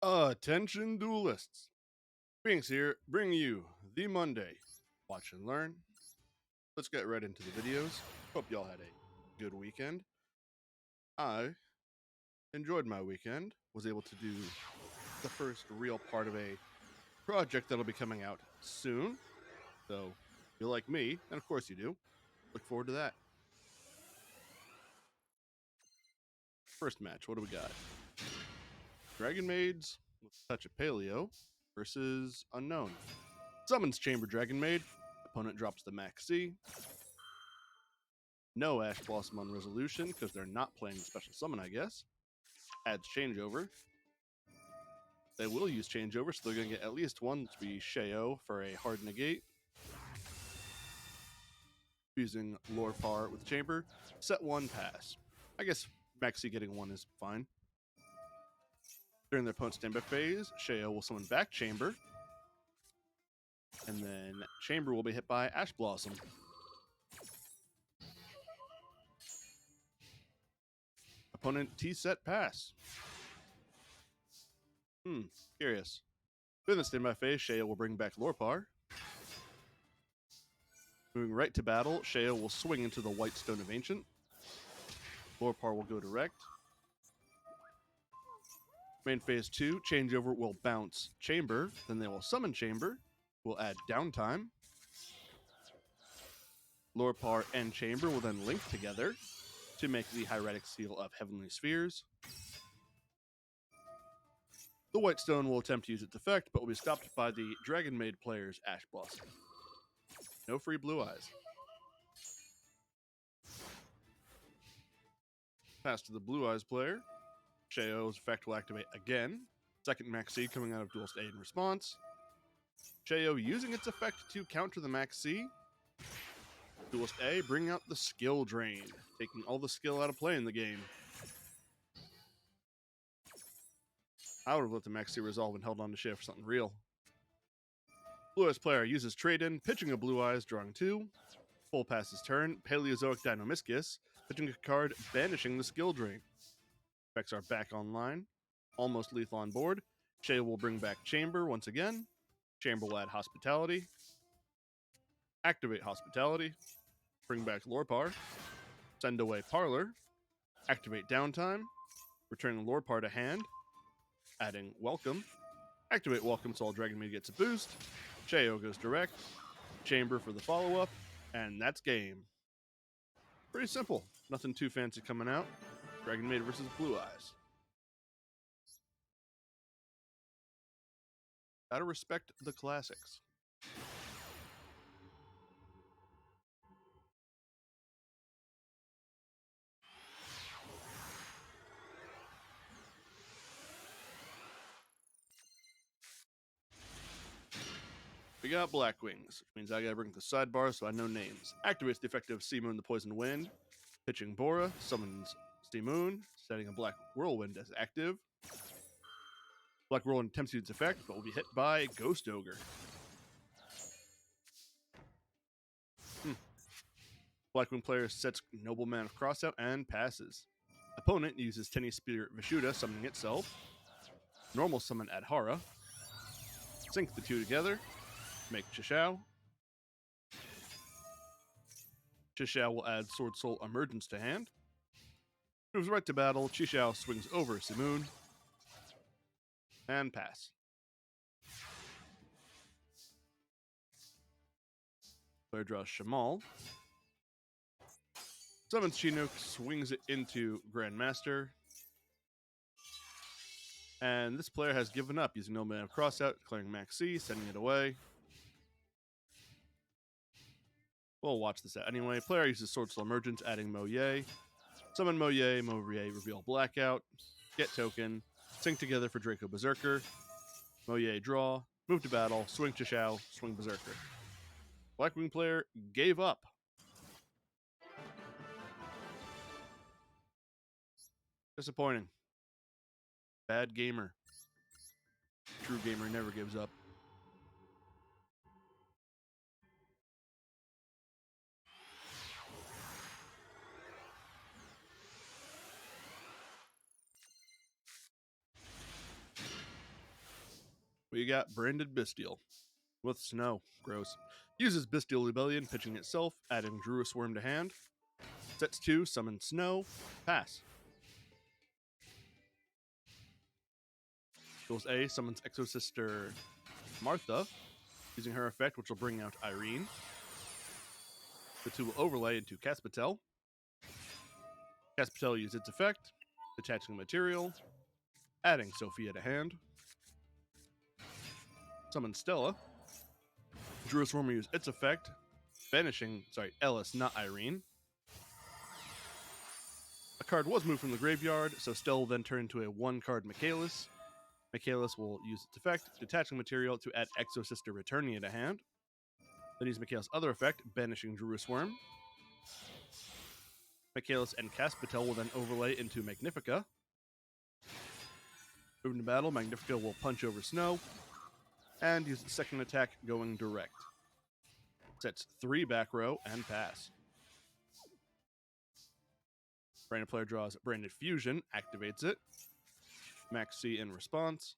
Attention duelists. Binks here, bring you the Monday Watch and Learn. Let's get right into the videos. Hope y'all had a good weekend. I enjoyed my weekend, was able to do the first real part of a project that'll be coming out soon. So, if you like me, and of course you do, look forward to that. First match, what do we got? Dragon Maids with a touch of Paleo versus Unknown. Summons Chamber Dragon Maid. Opponent drops the Max C. No Ash Blossom on Resolution because they're not playing the special summon, I guess. Adds Changeover. They will use Changeover, so they're going to get at least one to be Sheo for a hard negate. Using Lorepar with Chamber. Set 1, pass. I guess Maxi getting 1 is fine. During their opponent's standby phase, Sheo will summon back Chamber. And then Chamber will be hit by Ash Blossom. Opponent T-set pass. Curious. During the standby phase, Sheo will bring back Lorepar. Moving right to battle, Sheo will swing into the White Stone of Ancient. Lorepar will go direct. Main phase 2, Changeover will bounce Chamber, then they will summon Chamber. We'll add downtime. Lorepar and Chamber will then link together to make the Hieratic Seal of Heavenly Spheres. The White Stone will attempt to use its effect, but will be stopped by the Dragon Maid player's Ash Blossom. No free Blue Eyes. Pass to the Blue Eyes player. Sheo's effect will activate again. Second Max C coming out of Duelist A in response. Sheo using its effect to counter the Max C. Duelist A bringing out the Skill Drain, taking all the skill out of play in the game. I would have let the Max C resolve and held on to Sheo for something real. Blue Eyes player uses Trade-In, pitching a Blue Eyes, drawing 2. Full pass his turn. Paleozoic Dinomischus, pitching a card, banishing the Skill Drain. Effects are back online. Almost lethal on board. Sheo will bring back Chamber once again. Chamber will add Hospitality. Activate Hospitality. Bring back Lorepar. Send away Parlor. Activate Downtime. Return Lorepar to hand. Adding Welcome. Activate Welcome so all Dragon Maid gets a boost. Sheo goes direct. Chamber for the follow-up. And that's game. Pretty simple. Nothing too fancy coming out. Dragon Maid versus Blue Eyes. Gotta respect the classics. We got Black Wings, which means I gotta bring the sidebar so I know names. Activates the effect of Sea Moon the Poison Wind. Pitching Bora, summons Sea Moon, setting a Black Whirlwind as active. Black Whirlwind attempts to use its effect, but will be hit by Ghost Ogre. Blackwing player sets Nobleman of Crossout and passes. Opponent uses Tenny Spirit Vishuda, summoning itself. Normal summon Adhara. Sync the two together. Make Chishao. Chishao will add Sword Soul Emergence to hand. Moves right to battle. Chishao swings over Simoon. And pass. Player draws Shamal. Summons Chinook, swings it into Grandmaster. And this player has given up using No Man of Crossout, declaring Max C, sending it away. We'll watch this out anyway. Player uses Sword Soul Emergence, adding Moye. Summon Moye, Moye, reveal Blackout. Get token. Sync together for Draco Berserker. Moye draw. Move to battle. Swing Chishao. Swing Berserker. Blackwing player gave up. Disappointing. Bad gamer. True gamer never gives up. We got Branded Bestial with Snow. Gross. Uses Bestial Rebellion, pitching itself, adding Drew a Swarm to hand. Sets 2, summon Snow. Pass. Duels A, summons Exosister Martha, using her effect, which will bring out Irene. The two will overlay into Caspatel. Caspatel uses its effect, detaching material, adding Sophia to hand. Summon Stella. Drew a Swarm use its effect, banishing, Ellis, not Irene. A card was moved from the graveyard, so Stella will then turn into a 1-card Michaelis. Michaelis will use its effect, detaching material, to add Exosister Returnia to hand. Then use Michaelis' other effect, banishing Drew a Swarm. Michaelis and Caspatel will then overlay into Magnifica. Moving to battle, Magnifica will punch over Snow and use its second attack, going direct. Sets 3 back row and pass. Branded player draws Branded Fusion, activates it. Max C in response.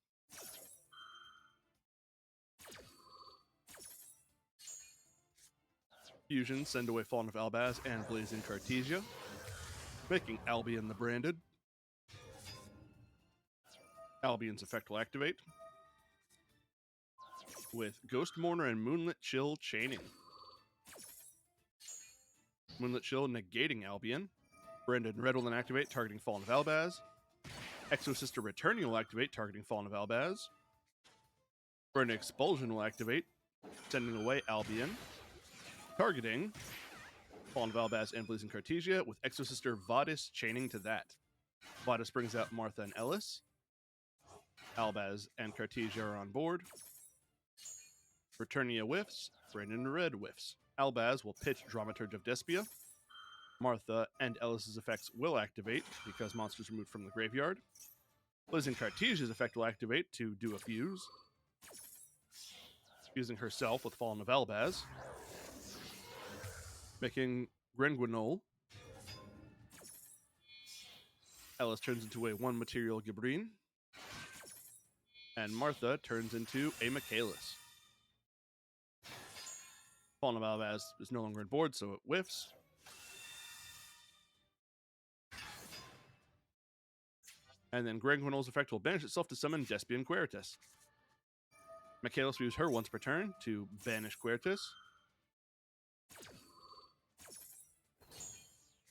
Fusion, send away Fallen of Albaz and Blazing Cartesia, making Albion the Branded. Albion's effect will activate with Ghost Mourner and Moonlit Chill chaining. Moonlit Chill negating Albion. Branded Red will then activate, targeting Fallen of Albaz. Exosister Returning will activate, targeting Fallen of Albaz. Branded Expulsion will activate, sending away Albion, targeting Fallen of Albaz and Blazing Cartesia, with Exosister Vadis chaining to that. Vadis brings out Martha and Ellis. Albaz and Cartesia are on board. Returnia whiffs, Brandon Red whiffs. Albaz will pitch Dramaturge of Despia. Martha and Ellis's effects will activate because monsters removed from the graveyard. Blazing Cartesia's effect will activate to do a fuse, fusing herself with Fallen of Albaz, making Grenguinol. Ellis turns into a 1-material Gibbrine, and Martha turns into a Michaelis. Fallen of Albaz is no longer on board, so it whiffs. And then Grenguinol's effect will banish itself to summon Despian Queritus. Michaelis will use her once per turn to banish Queritus.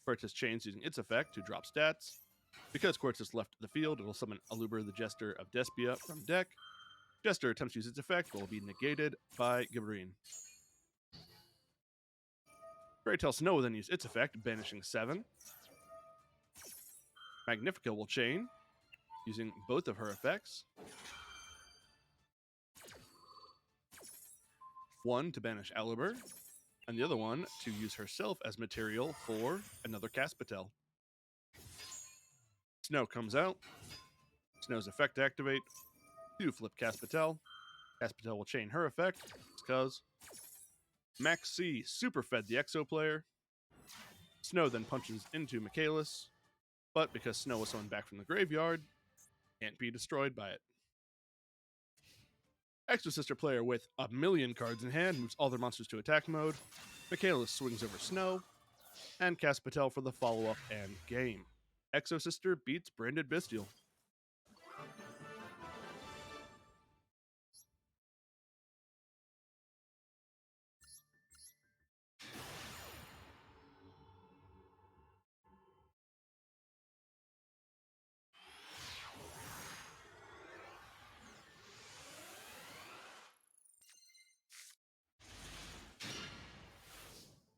Queritus chains using its effect to drop stats. Because Queritus left the field, it will summon Aluber the Jester of Despia from deck. Jester attempts to use its effect, but will be negated by Gibberine. Fairy Tale Snow will then use its effect, banishing 7. Magnifica will chain, using both of her effects. 1 to banish Aluber, and the other one to use herself as material for another Caspatel. Snow comes out. Snow's effect activate. 2 flip Caspatel. Caspatel will chain her effect because Max C super fed the Exo player. Snow then punches into Michaelis, but because Snow was summoned back from the graveyard, can't be destroyed by it. Exosister player with 1,000,000 cards in hand moves all their monsters to attack mode. Michaelis swings over Snow, and Caspatel for the follow-up and game. Exosister beats Branded Bestial.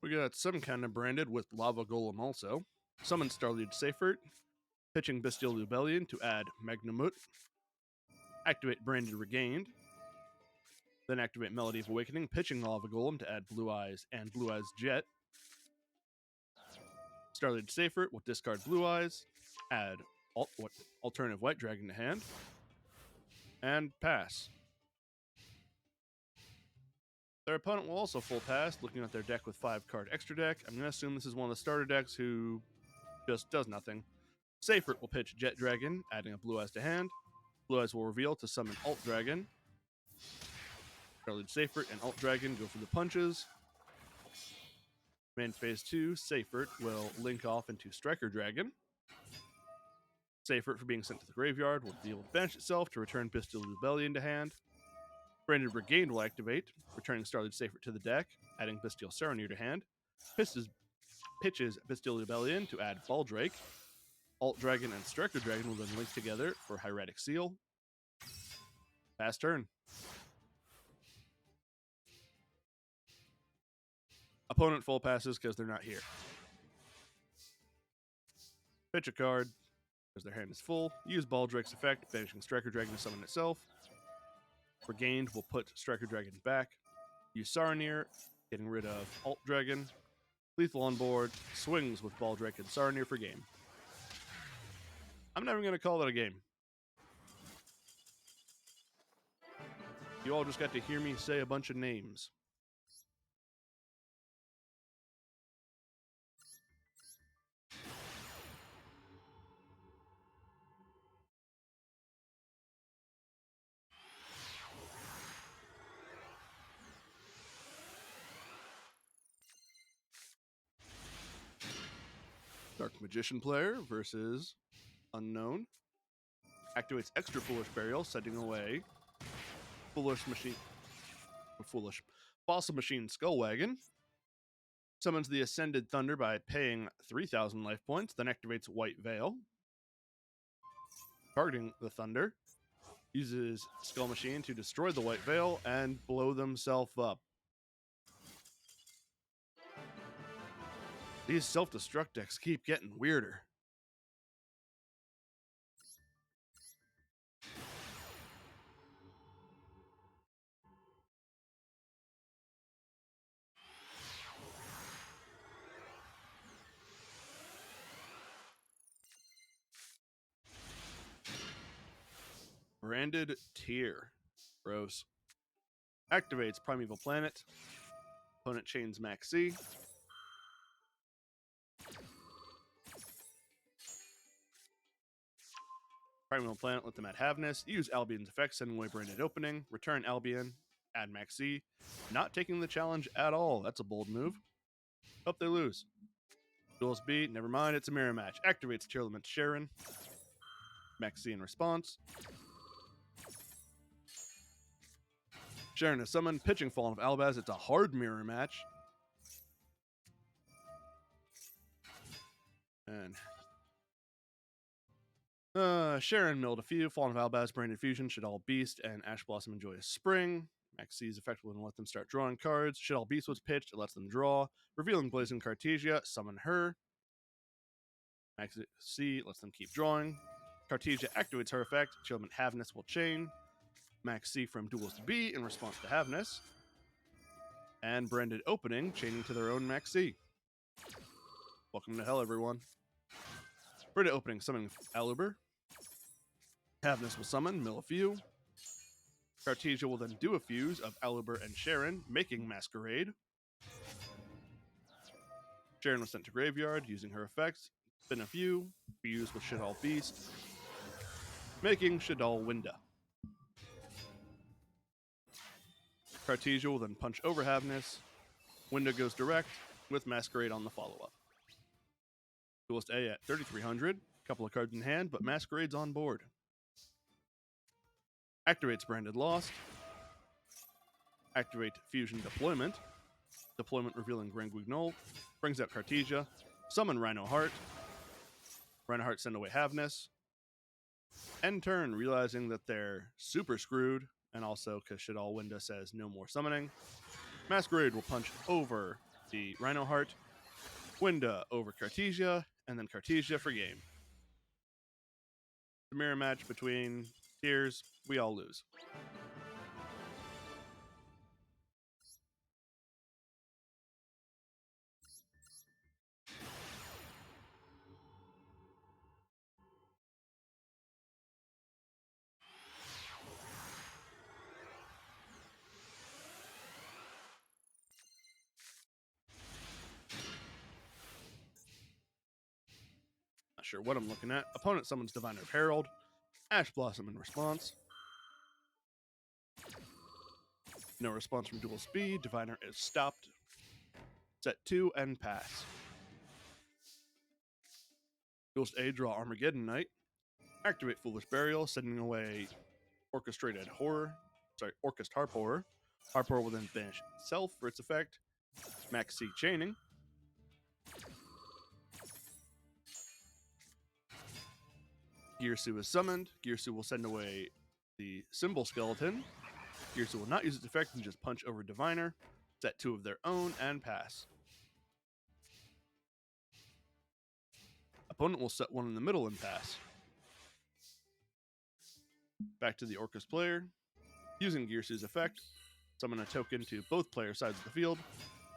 We got some kind of branded with Lava Golem also. Summon Starlied Seifert, pitching Bestial Rebellion to add Magnamut. Activate Branded Regained. Then activate Melody of Awakening, pitching Lava Golem to add Blue Eyes and Blue Eyes Jet. Starlied Seifert will discard Blue Eyes, add Alternative White Dragon to hand, and pass. Their opponent will also full pass, looking at their deck with 5-card extra deck. I'm going to assume this is one of the starter decks who just does nothing. Seifert will pitch Jet Dragon, adding a Blue Eyes to hand. Blue Eyes will reveal to summon Alt Dragon, Charlie Seifert and Alt Dragon go for the punches. Main phase 2, Seifert will link off into Striker Dragon. Seifert, for being sent to the graveyard, will be able to banish itself to return Bestial Rebellion to hand. Branded Brigade will activate, returning Starlight Seifert to the deck, adding Bestial Serenir to hand. Pitches Bestial Rebellion to add Baldrake. Alt Dragon and Striker Dragon will then link together for Hieratic Seal. Pass turn. Opponent full passes because they're not here. Pitch a card because their hand is full. Use Baldrake's effect, banishing Striker Dragon to summon itself. Regained will put Striker Dragon back. Use Saronir, getting rid of Alt Dragon. Lethal on board, swings with Baldrake and Saronir for game. I'm never going to call it a game. You all just got to hear me say a bunch of names. Dark Magician player versus Unknown. Activates extra Foolish Burial, sending away Fossil Machine Skullwagon. Summons the Ascended Thunder by paying 3,000 life points, then activates White Veil. Targeting the Thunder, uses Skull Machine to destroy the White Veil and blow themselves up. These self-destruct decks keep getting weirder. Branded Tier. Gross. Activates Primeval Planet. Opponent chains Max C. Primeval Planet, let them add Havness. Use Albion's effect, sending away Branded Opening. Return Albion, add Max C. Not taking the challenge at all. That's a bold move. Hope they lose. Duels B, never mind, it's a mirror match. Activates Tearlament Sharon. Max C in response. Sharon is summoned, pitching Fallen of Albaz. It's a hard mirror match. And Sharon milled a few. Fallen of Albaz, Branded Fusion, Shaddoll Beast, and Ash Blossom enjoy a spring. Max C is effective and let them start drawing cards. Shaddoll Beast was pitched, it lets them draw. Revealing Blazing Cartesia, summon her. Max C lets them keep drawing. Cartesia activates her effect. Chillman Havness will chain. Max C from Duels to B in response to Havness. And Branded Opening, chaining to their own Max C. Welcome to hell, everyone. Branded Opening, summoning Aluber. Havness will summon, mill a few. Cartesia will then do a fuse of Aluber and Sharon, making Masquerade. Sharon was sent to graveyard, using her effects. Spin a few, fuse with Shaddoll Beast, making Shaddoll Winda. Cartesia will then punch over Havness. Winda goes direct, with Masquerade on the follow-up. Duelist A at 3,300, couple of cards in hand, but Masquerade's on board. Activates Branded Lost. Activate Fusion Deployment. Deployment revealing Grand Guignol. Brings out Cartesia. Summon Rhino Heart. Rhino Heart send away Havness. End turn, realizing that they're super screwed, and also because Shaddoll Winda says no more summoning. Masquerade will punch over the Rhino Heart. Winda over Cartesia, and then Cartesia for game. The mirror match between tiers, we all lose. Not sure what I'm looking at. Opponent summons Diviner Herald. Ash Blossom in response. No response from Duel Speed. Diviner is stopped. Set 2 and pass. Duelist A, draw Armageddon Knight. Activate Foolish Burial, sending away Orchestrated Horror. Orchest Harp Horror. Harp Horror will then banish itself for its effect. Max C Chaining. Girsu is summoned. Girsu will send away the Symbol Skeleton. Girsu will not use its effect and just punch over Diviner. Set 2 of their own and pass. Opponent will set 1 in the middle and pass. Back to the Orcust player. Using Girsu's effect, summon a token to both player sides of the field.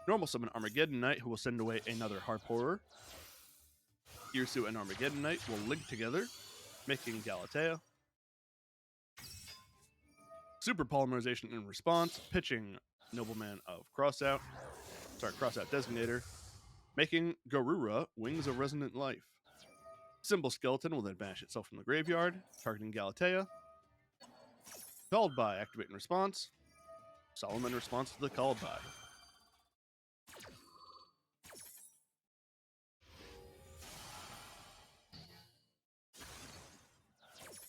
Normal summon Armageddon Knight, who will send away another Harp Horror. Girsu and Armageddon Knight will link together, making Galatea. Super Polymerization in response, pitching Nobleman of Crossout Designator, making Garura Wings of Resonant Life. Symbol Skeleton will then banish itself from the graveyard, targeting Galatea. Called by, activate in response. Solomon responds to the called by.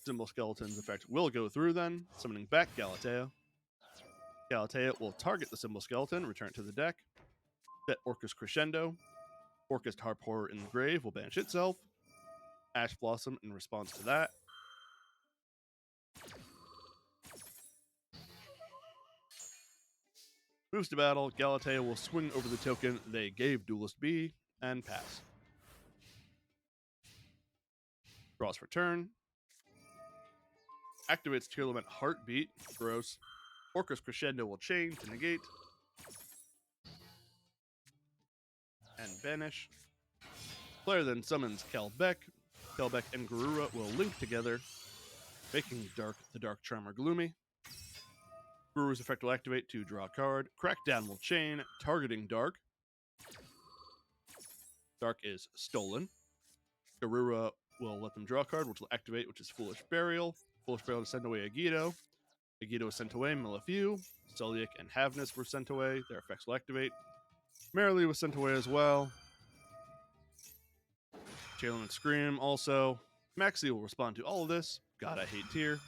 Symbol Skeleton's effect will go through then, summoning back Galatea. Galatea will target the Symbol Skeleton, return it to the deck. Set Orcust Crescendo. Orcust Harp Horror in the grave will banish itself. Ash Blossom in response to that. Moves to battle, Galatea will swing over the token they gave Duelist B and pass. Draws for turn. Activates Tier Element Heartbeat. Gross. Orcust Crescendo will chain to negate. And banish. Player then summons Kelbeck. Kelbeck and Garura will link together, making Dark the Dark Charmer Gloomy. Garura's effect will activate to draw a card. Crackdown will chain, targeting Dark. Dark is stolen. Garura will let them draw a card, which will activate, which is Foolish Burial. Foolish Burial to send away Agido. Agido is sent away. Millefew, Suliak, and Havness were sent away. Their effects will activate. Merrily was sent away as well. Jalen and Scream also. Maxi will respond to all of this. God, I hate Tier.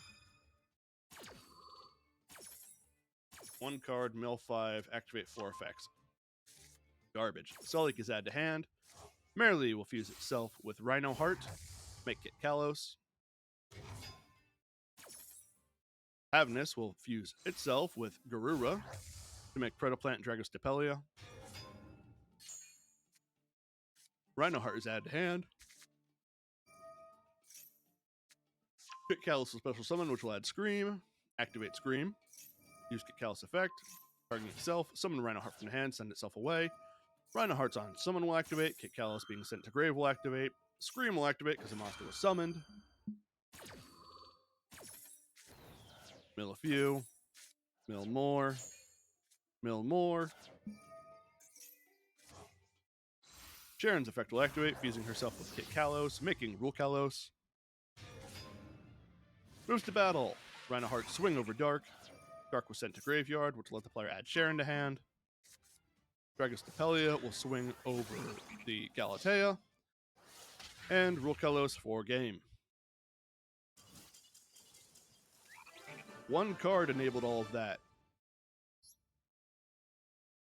1 card, mill 5, activate 4 effects. Garbage. Suliak is added to hand. Merrily will fuse itself with Rhino Heart. Make it Kalos. Havness will fuse itself with Garura to make Predoplant Dragostapelia. Rhino Heart is added to hand. Kit Kalos will special summon, which will add Scream. Activate Scream. Use Kit Kalos effect. Targeting itself. Summon Rhino Heart from the hand. Send itself away. Rhino Heart's on summon will activate. Kit Kalos being sent to grave will activate. Scream will activate because the monster was summoned. Mill a few. Mill more. Mill more. Sharon's effect will activate, fusing herself with Kit Kalos, making Rule Kalos. Moves to battle. Rhino Heart swing over Dark. Dark was sent to graveyard, which will let the player add Sharon to hand. Dragostapelia will swing over the Galatea. And Rule Kalos for game. 1 card enabled all of that.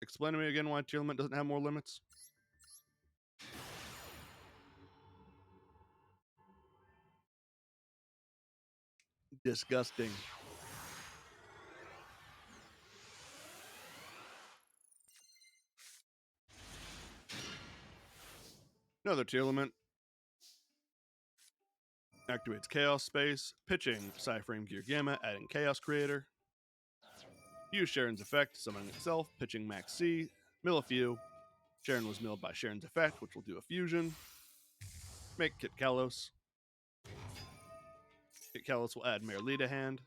Explain to me again why Tier Limit doesn't have more limits. Disgusting. Another Tier Limit. Activates Chaos Space, pitching Psyframe Gear Gamma, adding Chaos Creator. Use Sharon's effect, summoning itself, pitching Max C, mill a few. Sharon was milled by Sharon's effect, which will do a fusion. Make Kit Kalos. Kit Kalos will add Merrily to hand.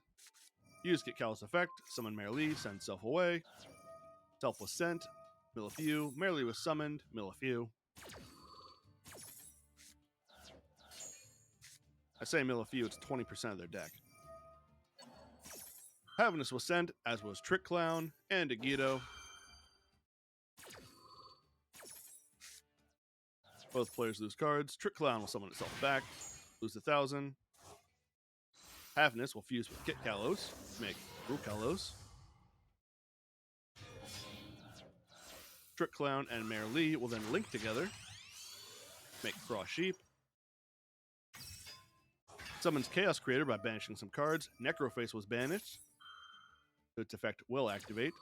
Use Kit Kalos effect, summon Merrily, send self away. Self was sent, mill a few. Merrily was summoned, mill a few. I say mill a few, it's 20% of their deck. Havness was sent, as was Trick Clown and Agido. Both players lose cards. Trick Clown will summon itself back, lose 1,000. Havness will fuse with Kit Kalos, make Rule Kalos. Trick Clown and Mare Lee will then link together, make Cross Sheep. Summons Chaos Creator by banishing some cards. Necroface was banished, so its effect will activate.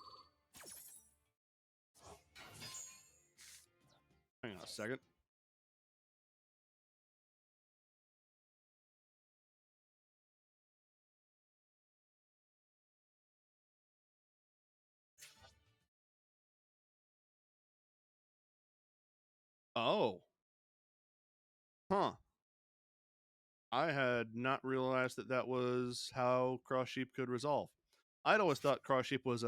Hang on a second. Oh. Huh. I had not realized that that was how Cross Sheep could resolve. I'd always thought Cross Sheep was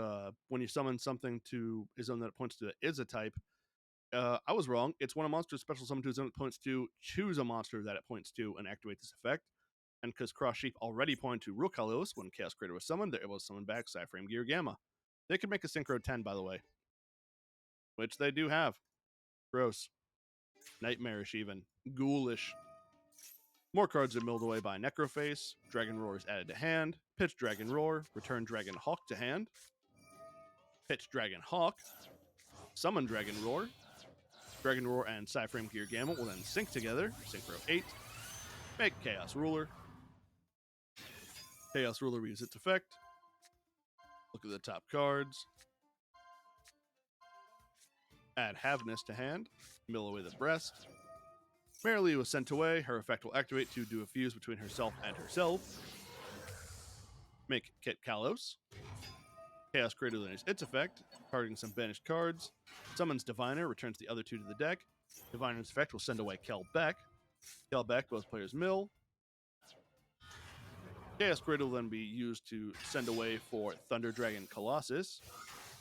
when you summon something to his own that it points to that is a type. I was wrong. It's when a monster special summon to his own that points to, choose a monster that it points to and activate this effect. And because Cross Sheep already pointed to Rukalos when Chaos Creator was summoned, they're able to summon back Cyframe Gear Gamma. They could make a Synchro 10, by the way. Which they do have. Gross. Nightmarish, even. Ghoulish. More cards are milled away by Necroface. Dragon Roar is added to hand. Pitch Dragon Roar. Return Dragon Hawk to hand. Pitch Dragon Hawk. Summon Dragon Roar. Dragon Roar and Cyframe Gear Gamma will then sync together. Synchro 8. Make Chaos Ruler. Chaos Ruler reads its effect. Look at the top cards. Add Havness to hand. Mill away the breast. Marilee was sent away. Her effect will activate to do a fuse between herself and herself. Make Kit Kalos. Chaos Creator loses its effect, targeting some banished cards. Summons Diviner, returns the other two to the deck. Diviner's effect will send away Kel Beck. Kel Beck, both players mill. Chaos Creator will then be used to send away for Thunder Dragon Colossus.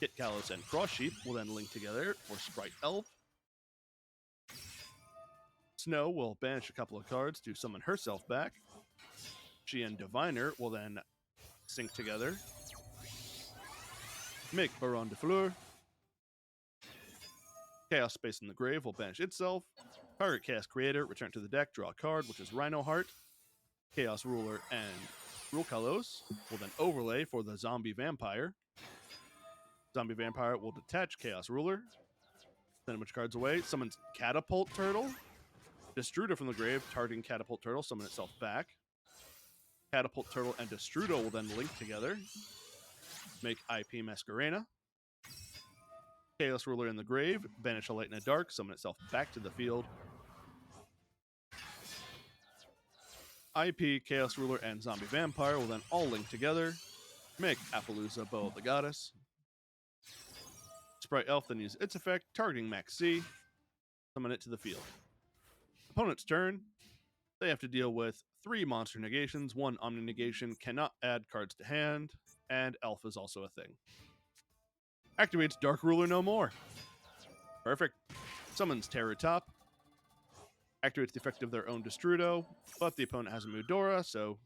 Kit Kalos and Cross Sheep will then link together for Sprite Elf. Snow will banish a couple of cards to summon herself back. She and Diviner will then sync together. Make Baron de Fleur. Chaos Space in the Grave will banish itself. Target Chaos Creator, return to the deck, draw a card, which is Rhino Heart. Chaos Ruler and Rule Kalos will then overlay for the Zombie Vampire. Zombie Vampire will detach Chaos Ruler. Send a bunch of cards away. Summons Catapult Turtle. Destrudo from the grave, targeting Catapult Turtle, summon itself back. Catapult Turtle and Destrudo will then link together. Make IP Masquerena. Chaos Ruler in the grave, banish a light and a dark, summon itself back to the field. IP, Chaos Ruler, and Zombie Vampire will then all link together. Make Appaloosa, Bow of the Goddess. Sprite Elf then uses its effect, targeting Max C. Summon it to the field. Opponent's turn. They have to deal with 3 monster negations. 1 Omni negation, cannot add cards to hand, and Elf is also a thing. Activates Dark Ruler no more. Perfect. Summons Terror Top. Activates the effect of their own Destrudo, but the opponent has a Mudora, so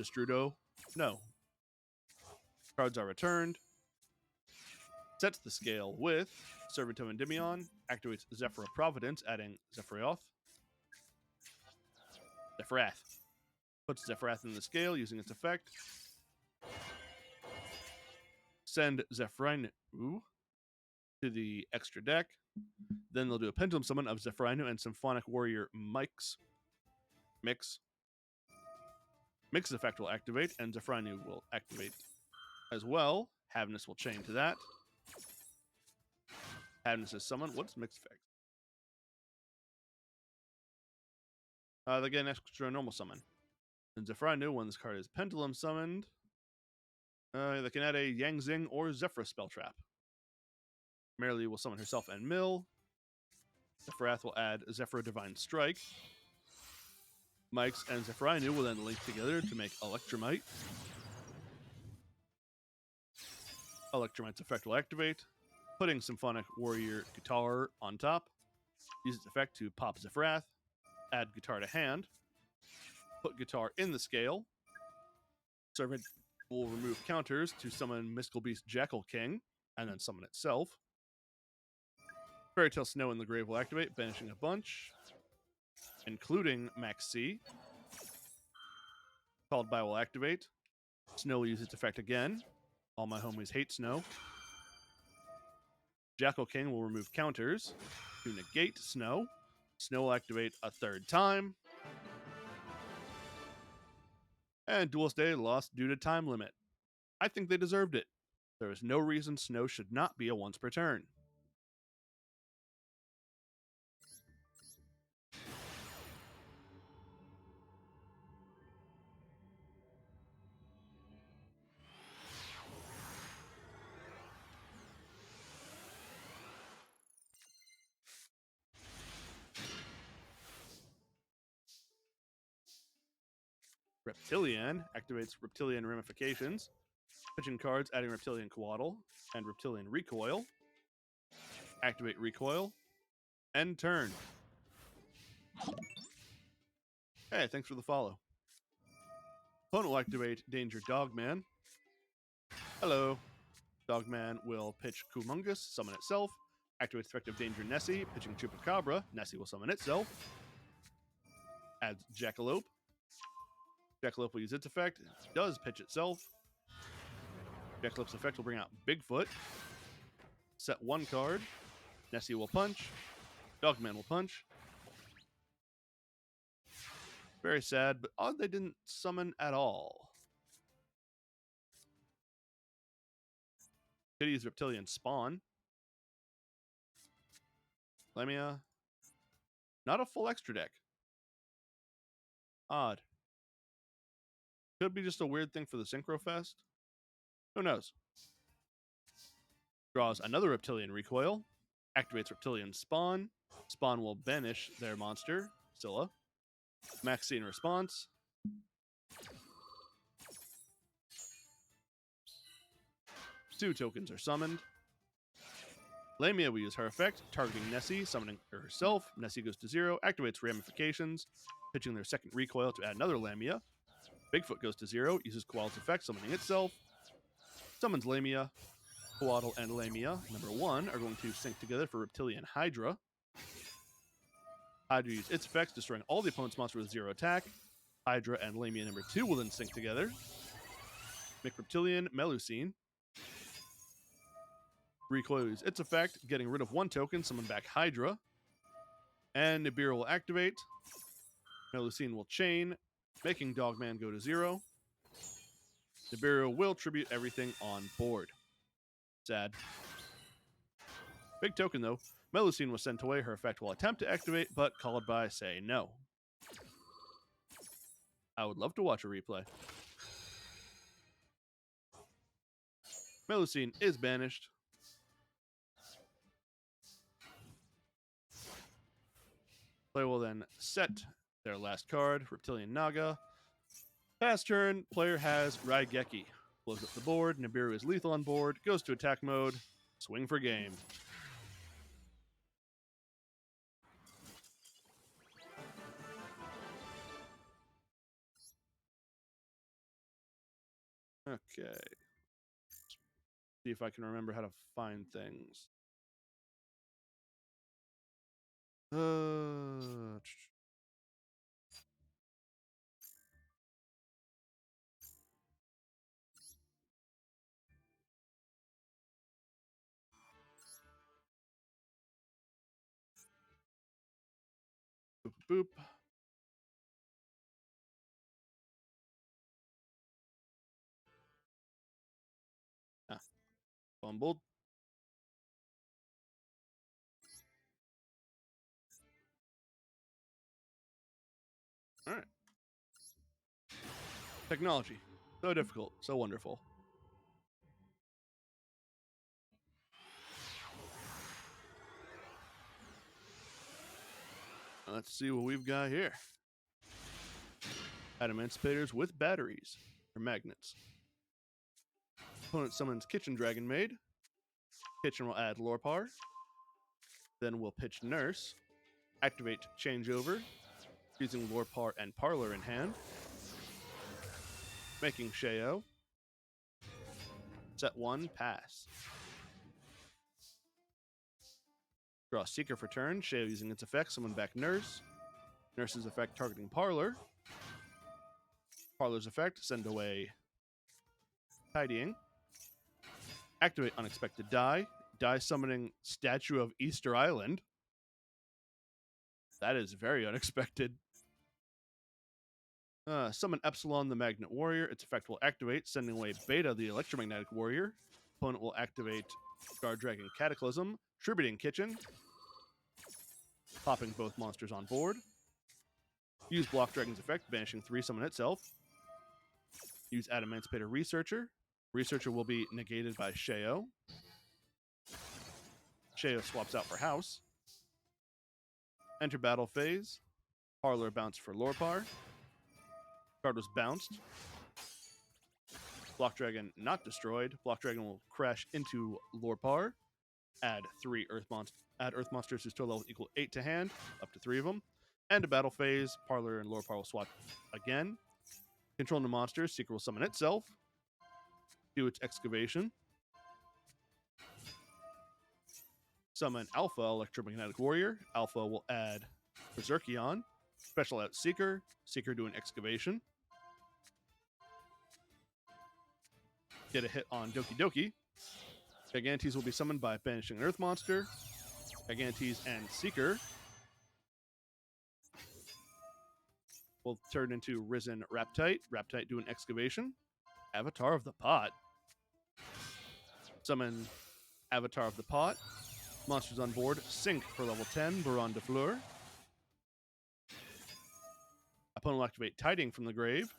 Destrudo, no. Cards are returned. Sets the scale with Servantome Endymion. Activates Zephyr of Providence, adding Zephyroth. Zephyrath. Puts Zephyrath in the scale using its effect. Send Zephyrainu to the extra deck. Then they'll do a Pendulum Summon of Zephyrainu and Symphonic Warrior Mix. Mix's effect will activate, and Zephyrainu will activate as well. Havness will chain to that. Havness is summoned. What's Mix's effect? They get an extra normal summon. And Zephyrainu, when this card is Pendulum summoned, they can add a Yang Zing or Zephyr spell trap. Marilee will summon herself and mill. Zephyrath will add Zephyr Divine Strike. Mike's and Zephyrainu will then link together to make Electromite. Electromite's effect will activate, putting Symphonic Warrior Guitar on top. Use its effect to pop Zephyrath. Add Guitar to hand. Put Guitar in the scale. Servant will remove counters to summon Mystical Beast Jackal King, and then summon itself. Fairy Tale Snow in the grave will activate, banishing a bunch, including Max C. Called by will activate. Snow will use its effect again. All my homies hate Snow. Jackal King will remove counters to negate Snow. Snow will activate a third time. And Duelist Day lost due to time limit. I think they deserved it. There is no reason Snow should not be a once per turn. Reptilian activates Reptilian Ramifications. Pitching cards, adding Reptilian Coatl and Reptilian Recoil. Activate Recoil. End turn. Hey, thanks for the follow. Opponent will activate Danger Dogman. Hello. Dogman will pitch Kumungus, summon itself. Activates effective Danger Nessie, pitching Chupacabra. Nessie will summon itself. Adds Jackalope. Jackalope will use its effect. It does pitch itself. Jackalope's effect will bring out Bigfoot. Set one card. Nessie will punch. Dogman will punch. Very sad, but odd they didn't summon at all. Could use Reptilian Spawn. Lamia. Not a full extra deck. Odd. Could be just a weird thing for the Synchro Fest. Who knows? Draws another Reptilian Recoil. Activates Reptilian Spawn. Spawn will banish their monster, Scylla. Maxi in response. Two tokens are summoned. Lamia will use her effect, targeting Nessie, summoning her herself. Nessie goes to 0, activates Ramifications, pitching their second recoil to add another Lamia. Bigfoot goes to 0, uses Coatl's effect, summoning itself. Summons Lamia. Coatl and Lamia, number 1, are going to sync together for Reptilian Hydra. Hydra uses its effects, destroying all the opponent's monsters with 0 attack. Hydra and Lamia number 2 will then sync together. Make Reptilian Melusine. Recoil uses its effect, getting rid of 1 token, summon back Hydra. And Nibiru will activate. Melusine will chain, making Dogman go to 0. Nibiru will tribute everything on board. Sad. Big token though. Melusine was sent away. Her effect will attempt to activate, but called by say no. I would love to watch a replay. Melusine is banished. Player will then set their last card, Reptilian Naga. Pass turn, player has Raigeki. Blows up the board, Nibiru is lethal on board, goes to attack mode, swing for game. Okay. See if I can remember how to find things. Boop, boop. Ah, fumbled. All right. Technology. So difficult, so wonderful. Let's see what we've got here. Adamanticators with batteries, or magnets. Opponent summons Kitchen Dragon Maid. Kitchen will add Lorpar. Then we'll pitch Nurse. Activate Changeover, using Lorpar and Parlor in hand. Making Sheo. Set 1, pass. Draw Seeker for turn. Shayo using its effect. Summon back Nurse. Nurse's effect targeting Parlor. Parlor's effect, send away Tidying. Activate Unexpected Die. Die summoning Statue of Easter Island. That is very unexpected. Summon Epsilon the Magnet Warrior. Its effect will activate, sending away Beta the Electromagnetic Warrior. Opponent will activate Guard Dragon Cataclysm, Tributing Kitchen, popping both monsters on board. Use Block Dragon's effect, banishing 3, summon itself. Use Adamantipator Researcher. Researcher will be negated by Shayo. Shayo swaps out for House. Enter battle phase. Parlor bounce for Lorpar. Card was bounced. Block Dragon not destroyed. Block Dragon will crash into Lorpar. Add 3 Earth monsters. Add Earth monsters whose total level equal 8 to hand, up to 3 of them. End a battle phase. Parlor and Lorpar will swap again. Controlling the monsters, Seeker will summon itself. Do its excavation. Summon Alpha Electromagnetic Warrior. Alpha will add Berserkion. Special out Seeker. Seeker do an excavation. Get a hit on Doki Doki. Gigantes will be summoned by banishing an Earth monster. Gigantes and Seeker will turn into Risen Raptite. Raptite do an excavation. Avatar of the Pot. Summon Avatar of the Pot. Monsters on board. Sink for level 10. Baron de Fleur. Opponent will activate Tiding from the grave.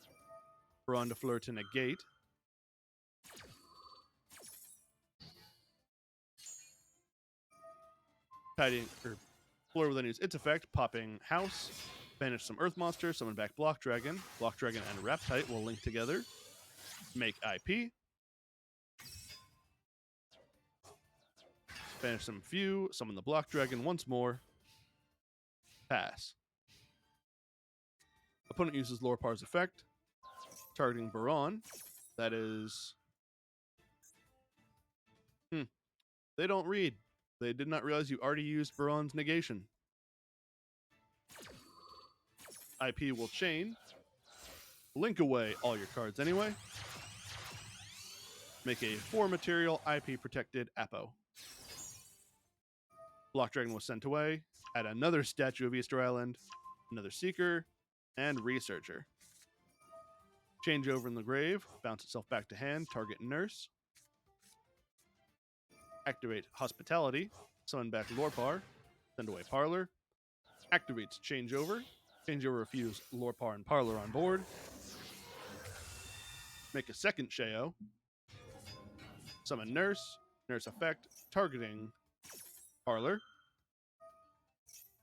Baron de Fleur to negate. Tiding, or Fleur will then use its effect, popping House. Banish some Earth monsters. Summon back Block Dragon. Block Dragon and Raptite will link together. Make IP. Banish some few. Summon the Block Dragon once more. Pass. Opponent uses Lorpar's effect. Targeting Baron. That is... They don't read. They did not realize you already used Baron's negation. IP will chain. Link away all your cards anyway. Make a 4 material IP protected Apo. Block Dragon was sent away. Add another Statue of Easter Island, another Seeker, and Researcher. Change over in the grave. Bounce itself back to hand. Target Nurse. Activate Hospitality. Summon back Lorpar. Send away Parlor. Activates Changeover. Changeover fuse Lorpar and Parlor on board. Make a second Shayo. Summon Nurse. Nurse effect. Targeting Parlor.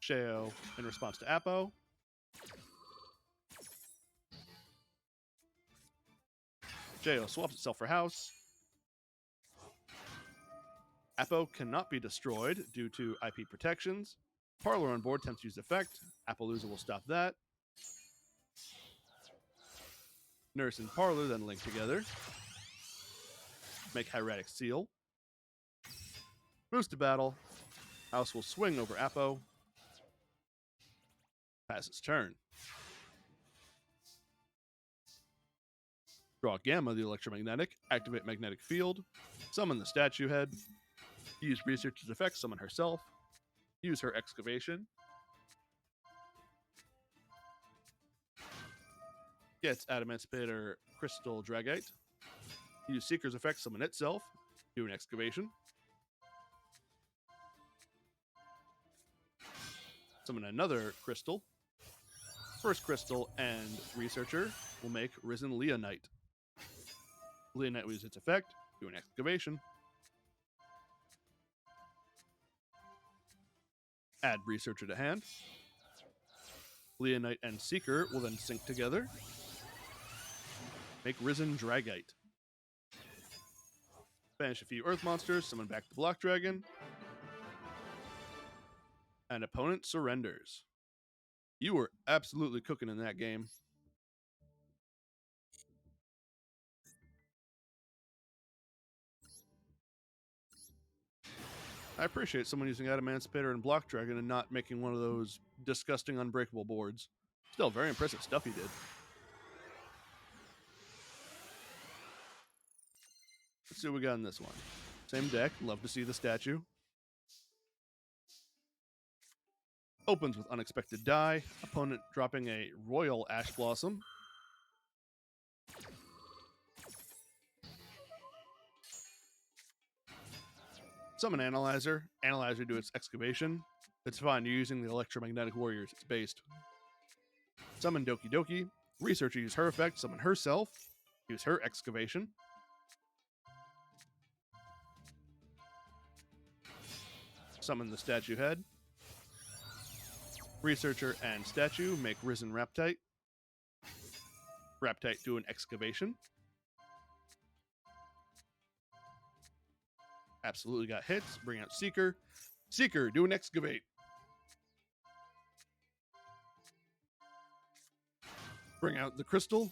Shayo in response to Apo. Shayo swaps itself for House. Apo cannot be destroyed due to IP protections. Parlor on board attempts to use effect. Appaloosa will stop that. Nurse and Parlor then link together. Make Hieratic Seal. Moves to battle. House will swing over Apo. Pass its turn. Draw Gamma, the electromagnetic. Activate Magnetic Field. Summon the Statue Head. Use Researcher's effect. Summon herself. Use her excavation. Gets Adamantipator Crystal Dragite. Use Seeker's effect. Summon itself. Do an excavation. Summon another crystal. First crystal and Researcher will make Risen Leonite. Leonite will use its effect. Do an excavation. Add Researcher to hand. Leonite and Seeker will then sync together. Make Risen Dragite. Banish a few Earth monsters. Summon back the Block Dragon. And opponent surrenders. You were absolutely cooking in that game. I appreciate someone using Adamantipator and Block Dragon and not making one of those disgusting unbreakable boards. Still, very impressive stuff he did. Let's see what we got in this one. Same deck. Love to see the statue. Opens with Unexpected Die. Opponent dropping a Royal Ash Blossom. Summon Analyzer. Analyzer do its excavation. It's fine, you're using the Electromagnetic Warriors. It's based. Summon Doki Doki. Researcher use her effect. Summon herself. Use her excavation. Summon the statue head. Researcher and statue make Risen Raptite. Raptite do an excavation. Absolutely got hits. Bring out Seeker. Seeker, do an excavate. Bring out the crystal.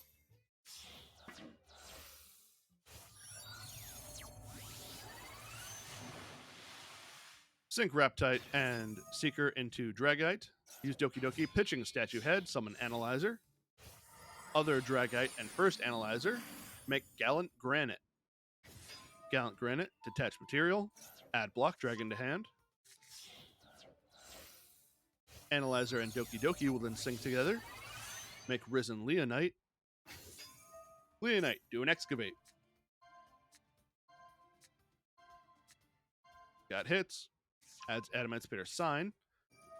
Sink Raptite and Seeker into Dragite. Use Doki Doki, pitching statue head, summon Analyzer. Other Dragite and first Analyzer. Make Gallant Granite. Gallant Granite, detach material. Add Block Dragon to hand. Analyzer and Doki Doki will then sync together. Make Risen Leonite. Leonite, do an excavate. Got hits. Adds Adamantipator Sign.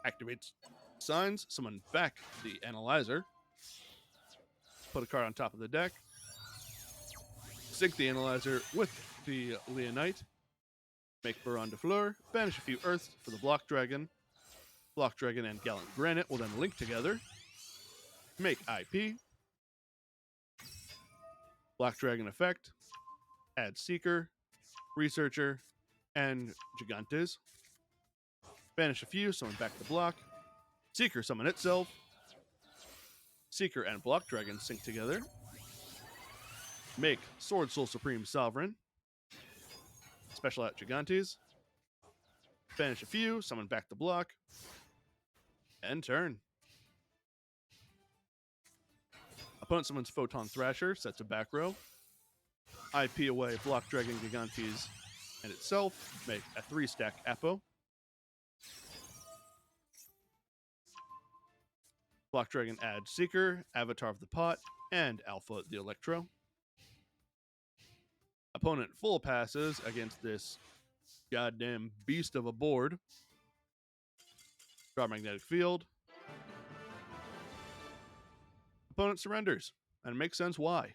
Activates signs. Summon back the Analyzer. Put a card on top of the deck. Sync the Analyzer with the Leonite. Make Baron de Fleur. Banish a few Earths for the Block Dragon. Block Dragon and Gallant Granite will then link together. Make IP. Black Dragon effect. Add Seeker, Researcher, and Gigantes. Banish a few, summon back the block. Seeker summon itself. Seeker and Block Dragon sync together. Make Sword Soul Supreme Sovereign. Special out Gigantes. Banish a few, summon back the block. End turn. Opponent summons Photon Thrasher, sets a back row. IP away Block Dragon Gigantes and itself. Make a 3-stack Apo. Block Dragon adds Seeker, Avatar of the Pot, and Alpha the Electro. Opponent full passes against this goddamn beast of a board. Draw Magnetic Field. Opponent surrenders, and it makes sense why.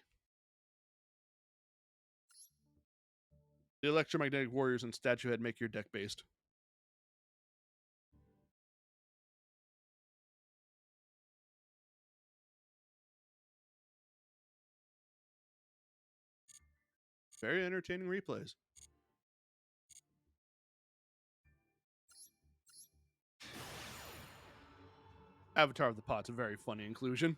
The Electromagnetic Warriors and Statue Head make your deck based. Very entertaining replays. Avatar of the Pot's a very funny inclusion.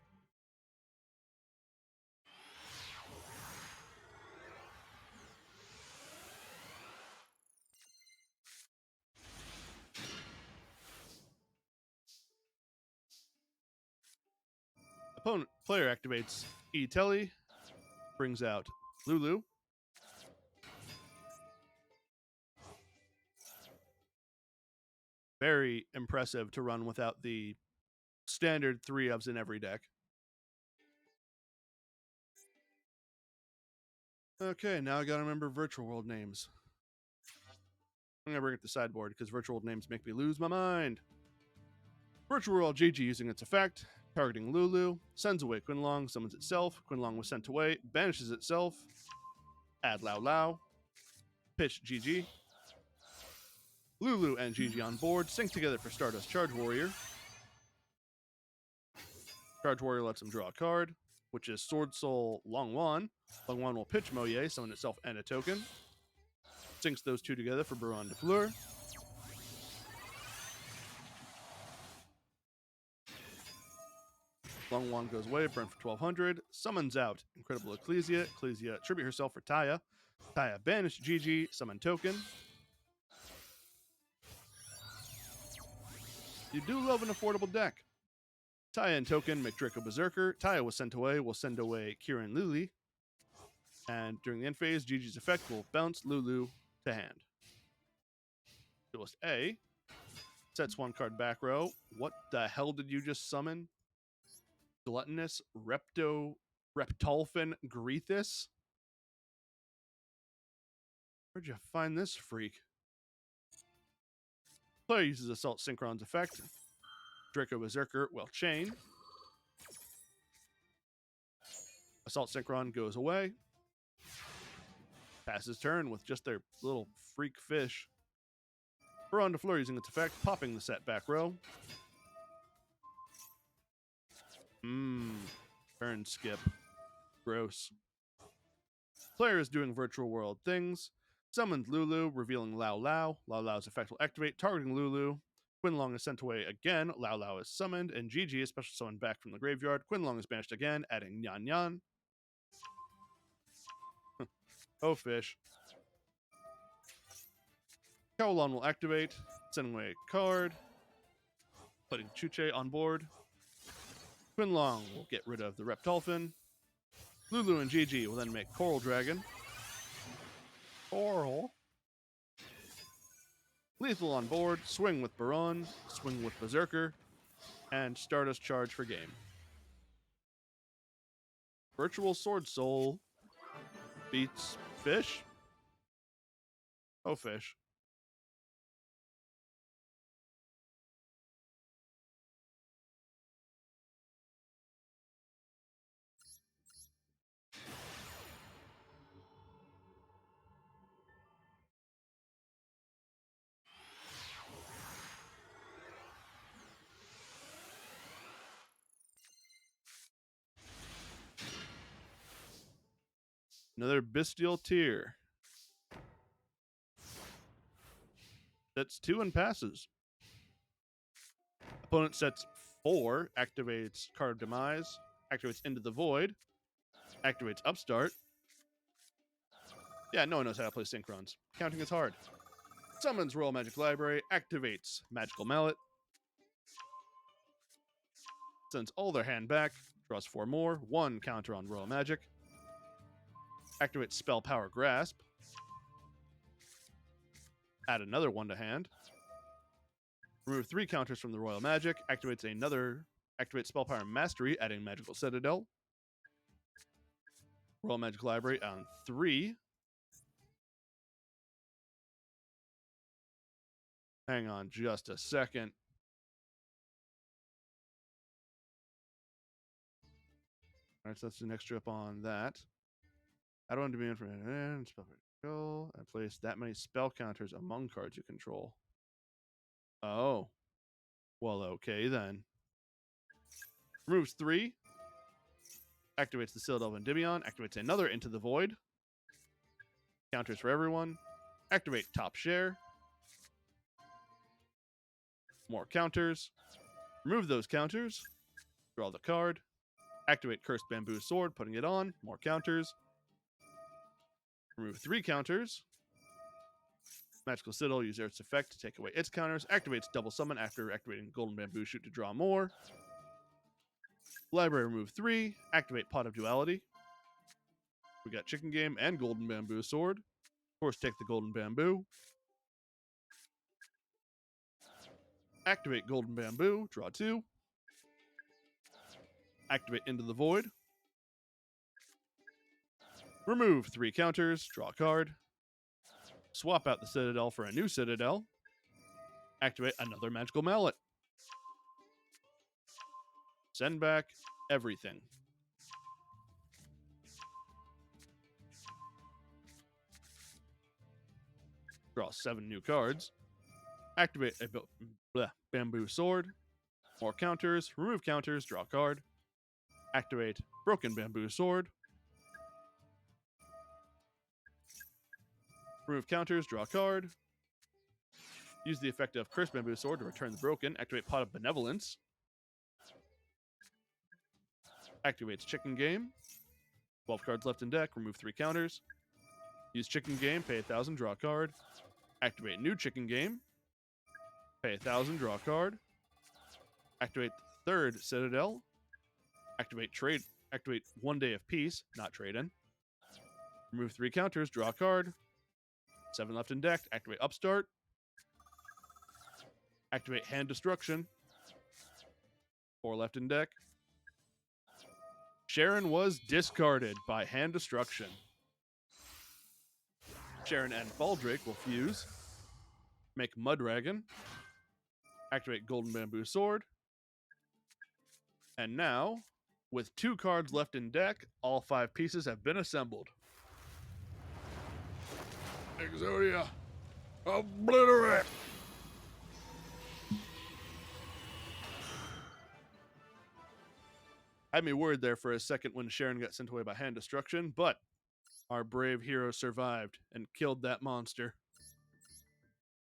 Opponent player activates E-Telly, brings out Lulu. Very impressive to run without the standard 3-ofs in every deck. Okay, now I gotta remember Virtual World names. I'm gonna bring it to sideboard because Virtual World names make me lose my mind. Virtual World GG using its effect, targeting Lulu, sends away Quinlong, summons itself, Quinlong was sent away, banishes itself, add Lao Lao, pitch GG. Lulu and GG on board, sync together for Stardust Charge Warrior. Charge Warrior lets him draw a card, which is Sword Soul Longwan. Longwan will pitch Moye, summon itself and a token. Syncs those two together for Baron de Fleur. Longwan goes away, burn for 1200. Summons out Incredible Ecclesia. Ecclesia tribute herself for Taya. Taya banish GG, summon token. You do love an affordable deck. Taya and token make Draco Berserker. Taya was sent away. We'll send away Kieran Luli. And during the end phase, Gigi's effect will bounce Lulu to hand. Duelist A sets one card back row. What the hell did you just summon? Gluttonous Reptolfin Greethis? Where'd you find this freak? Player uses Assault Synchron's effect. Draco Berserker will chain. Assault Synchron goes away. Passes turn with just their little freak fish. Throw on the floor using its effect, popping the set back row. Turn skip. Gross. Player is doing virtual world things. Summons Lulu, revealing Lao Lao. Lao Lao's effect will activate, targeting Lulu. Quinlong is sent away again. Lao Lao is summoned, and Gigi is special summoned back from the graveyard. Quinlong is banished again, adding Nyan Nyan. Oh, fish. Kowalon will activate, sending away a card. Putting Chuche on board. Quinlong will get rid of the Reptolfin. Lulu and Gigi will then make Coral Dragon. Coral. Lethal on board, swing with Baron, swing with Berserker, and Stardust charge for game. Virtual Sword Soul beats Fish. Oh, Fish. Another Bestial Tier. Sets 2 and passes. Opponent sets 4, activates Card of Demise, activates Into the Void, activates Upstart. Yeah, no one knows how to play Synchrons. Counting is hard. Summons Royal Magic Library, activates Magical Mallet, sends all their hand back, draws 4 more, 1 counter on Royal Magic, activates Spell Power Grasp, add another 1 to hand, remove 3 counters from the Royal Magic, activates Spell Power Mastery, adding Magical Citadel, Royal Magic Library on 3. Hang on just a second. All right, so that's the next strip on that. I don't want to be in for and spell control and place that many spell counters among cards you control. Oh. Well, okay then. Removes 3. Activates the Citadel of Endymion. Activates another Into the Void. Counters for everyone. Activate Top Share. More counters. Remove those counters. Draw the card. Activate Cursed Bamboo Sword, putting it on. More counters. Remove 3 counters. Magical Citadel, use its effect to take away its counters. Activates Double Summon after activating Golden Bamboo Shoot to draw more. Library, remove 3. Activate Pot of Duality. We got Chicken Game and Golden Bamboo Sword. Of course, take the Golden Bamboo. Activate Golden Bamboo, draw 2. Activate Into the Void. Remove 3 counters, draw a card. Swap out the Citadel for a new Citadel. Activate another Magical Mallet. Send back everything. Draw 7 new cards. Activate a Bamboo Sword. More counters. Remove counters. Draw a card. Activate Broken Bamboo Sword. Remove counters. Draw a card. Use the effect of Cursed Bamboo Sword to return the broken. Activate Pot of Benevolence. Activates Chicken Game. 12 cards left in deck. Remove 3 counters. Use Chicken Game. Pay 1,000. Draw a card. Activate new Chicken Game. Pay 1,000. Draw a card. Activate the third Citadel. Activate trade. Activate 1 day of peace, not trade in. Remove 3 counters, draw a card. 7 left in deck. Activate Upstart. Activate Hand Destruction. 4 left in deck. Sharon was discarded by Hand Destruction. Sharon and Baldrake will fuse. Make Mudragon. Activate Golden Bamboo Sword. And now, with 2 cards left in deck, all 5 pieces have been assembled. Exodia, obliterate! I had me worried there for a second when Sharon got sent away by Hand Destruction, but our brave hero survived and killed that monster.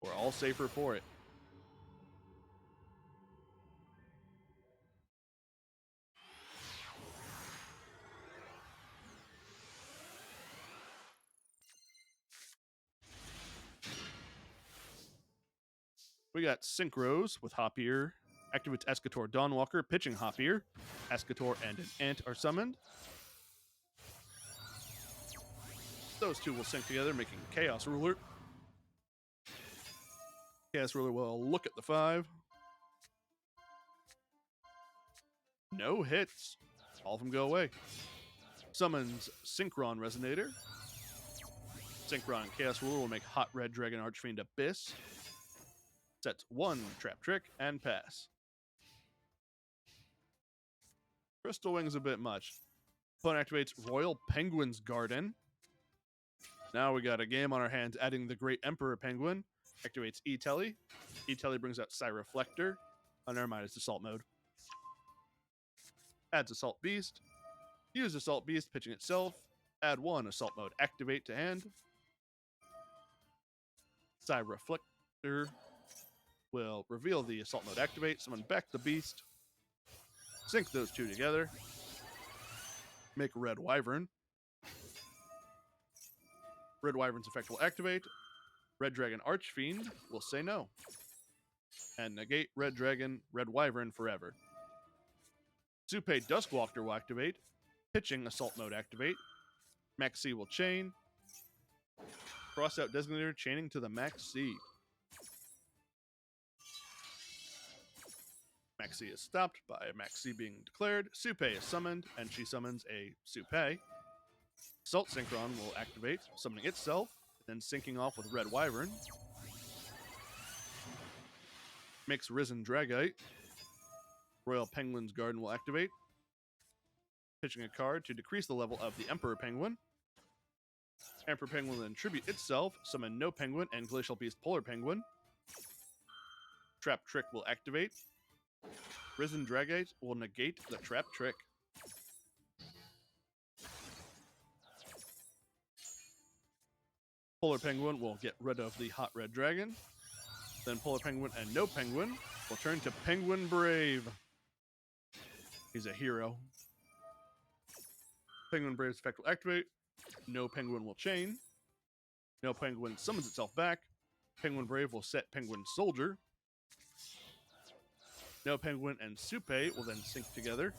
We're all safer for it. We got Synchros with Hopier. Activates Escator Dawnwalker, pitching Hopier. Escator and an Ant are summoned. Those 2 will sync together, making Chaos Ruler. Chaos Ruler will look at the 5. No hits. All of them go away. Summons Synchron Resonator. Synchron and Chaos Ruler will make Hot Red Dragon Archfiend Abyss. Sets 1 Trap Trick and pass. Crystal Wing's a bit much. Opponent activates Royal Penguin's Garden. Now we got a game on our hands, adding the Great Emperor Penguin. Activates E-Telly. E-Telly brings out Reflector. Oh, never mind, it's Assault mode. Adds Assault Beast. Use Assault Beast, pitching itself. Add 1 Assault mode. Activate to hand. Reflector will reveal the Assault mode activate. Summon back the Beast. Sync those 2 together. Make Red Wyvern. Red Wyvern's effect will activate. Red Dragon Archfiend will say no. And negate Red Dragon, Red Wyvern forever. Supe Duskwalker will activate. Pitching Assault mode activate. Maxi will chain. Cross out Designator, chaining to the Maxi. Maxi is stopped by Maxi being declared. Supe is summoned, and she summons a Supe. Assault Synchron will activate, summoning itself, then syncing off with Red Wyvern. Makes Risen Dragite. Royal Penguin's Garden will activate. Pitching a card to decrease the level of the Emperor Penguin. Emperor Penguin will then tribute itself, summon No Penguin and Glacial Beast Polar Penguin. Trap Trick will activate. Risen Dragite will negate the Trap Trick. Polar Penguin will get rid of the Hot Red Dragon. Then Polar Penguin and No Penguin will turn to Penguin Brave. He's a hero. Penguin Brave's effect will activate. No Penguin will chain. No Penguin summons itself back. Penguin Brave will set Penguin Soldier. No Penguin and Supe will then sync together.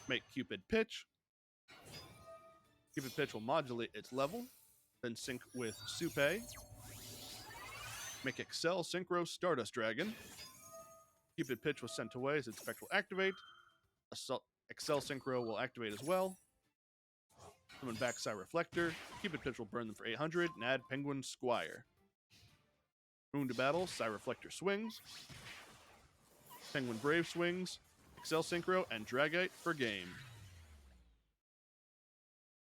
Make Cupid Pitch. Cupid Pitch will modulate its level. Then sync with Supe. Make Excel Synchro Stardust Dragon. Cupid Pitch was sent away as its effect will activate. Excel Synchro will activate as well. Summon back Reflector. Cupid Pitch will burn them for 800 and add Penguin Squire. Boon to battle, Reflector swings. Penguin Brave swings. Excel Synchro and Dragite for game.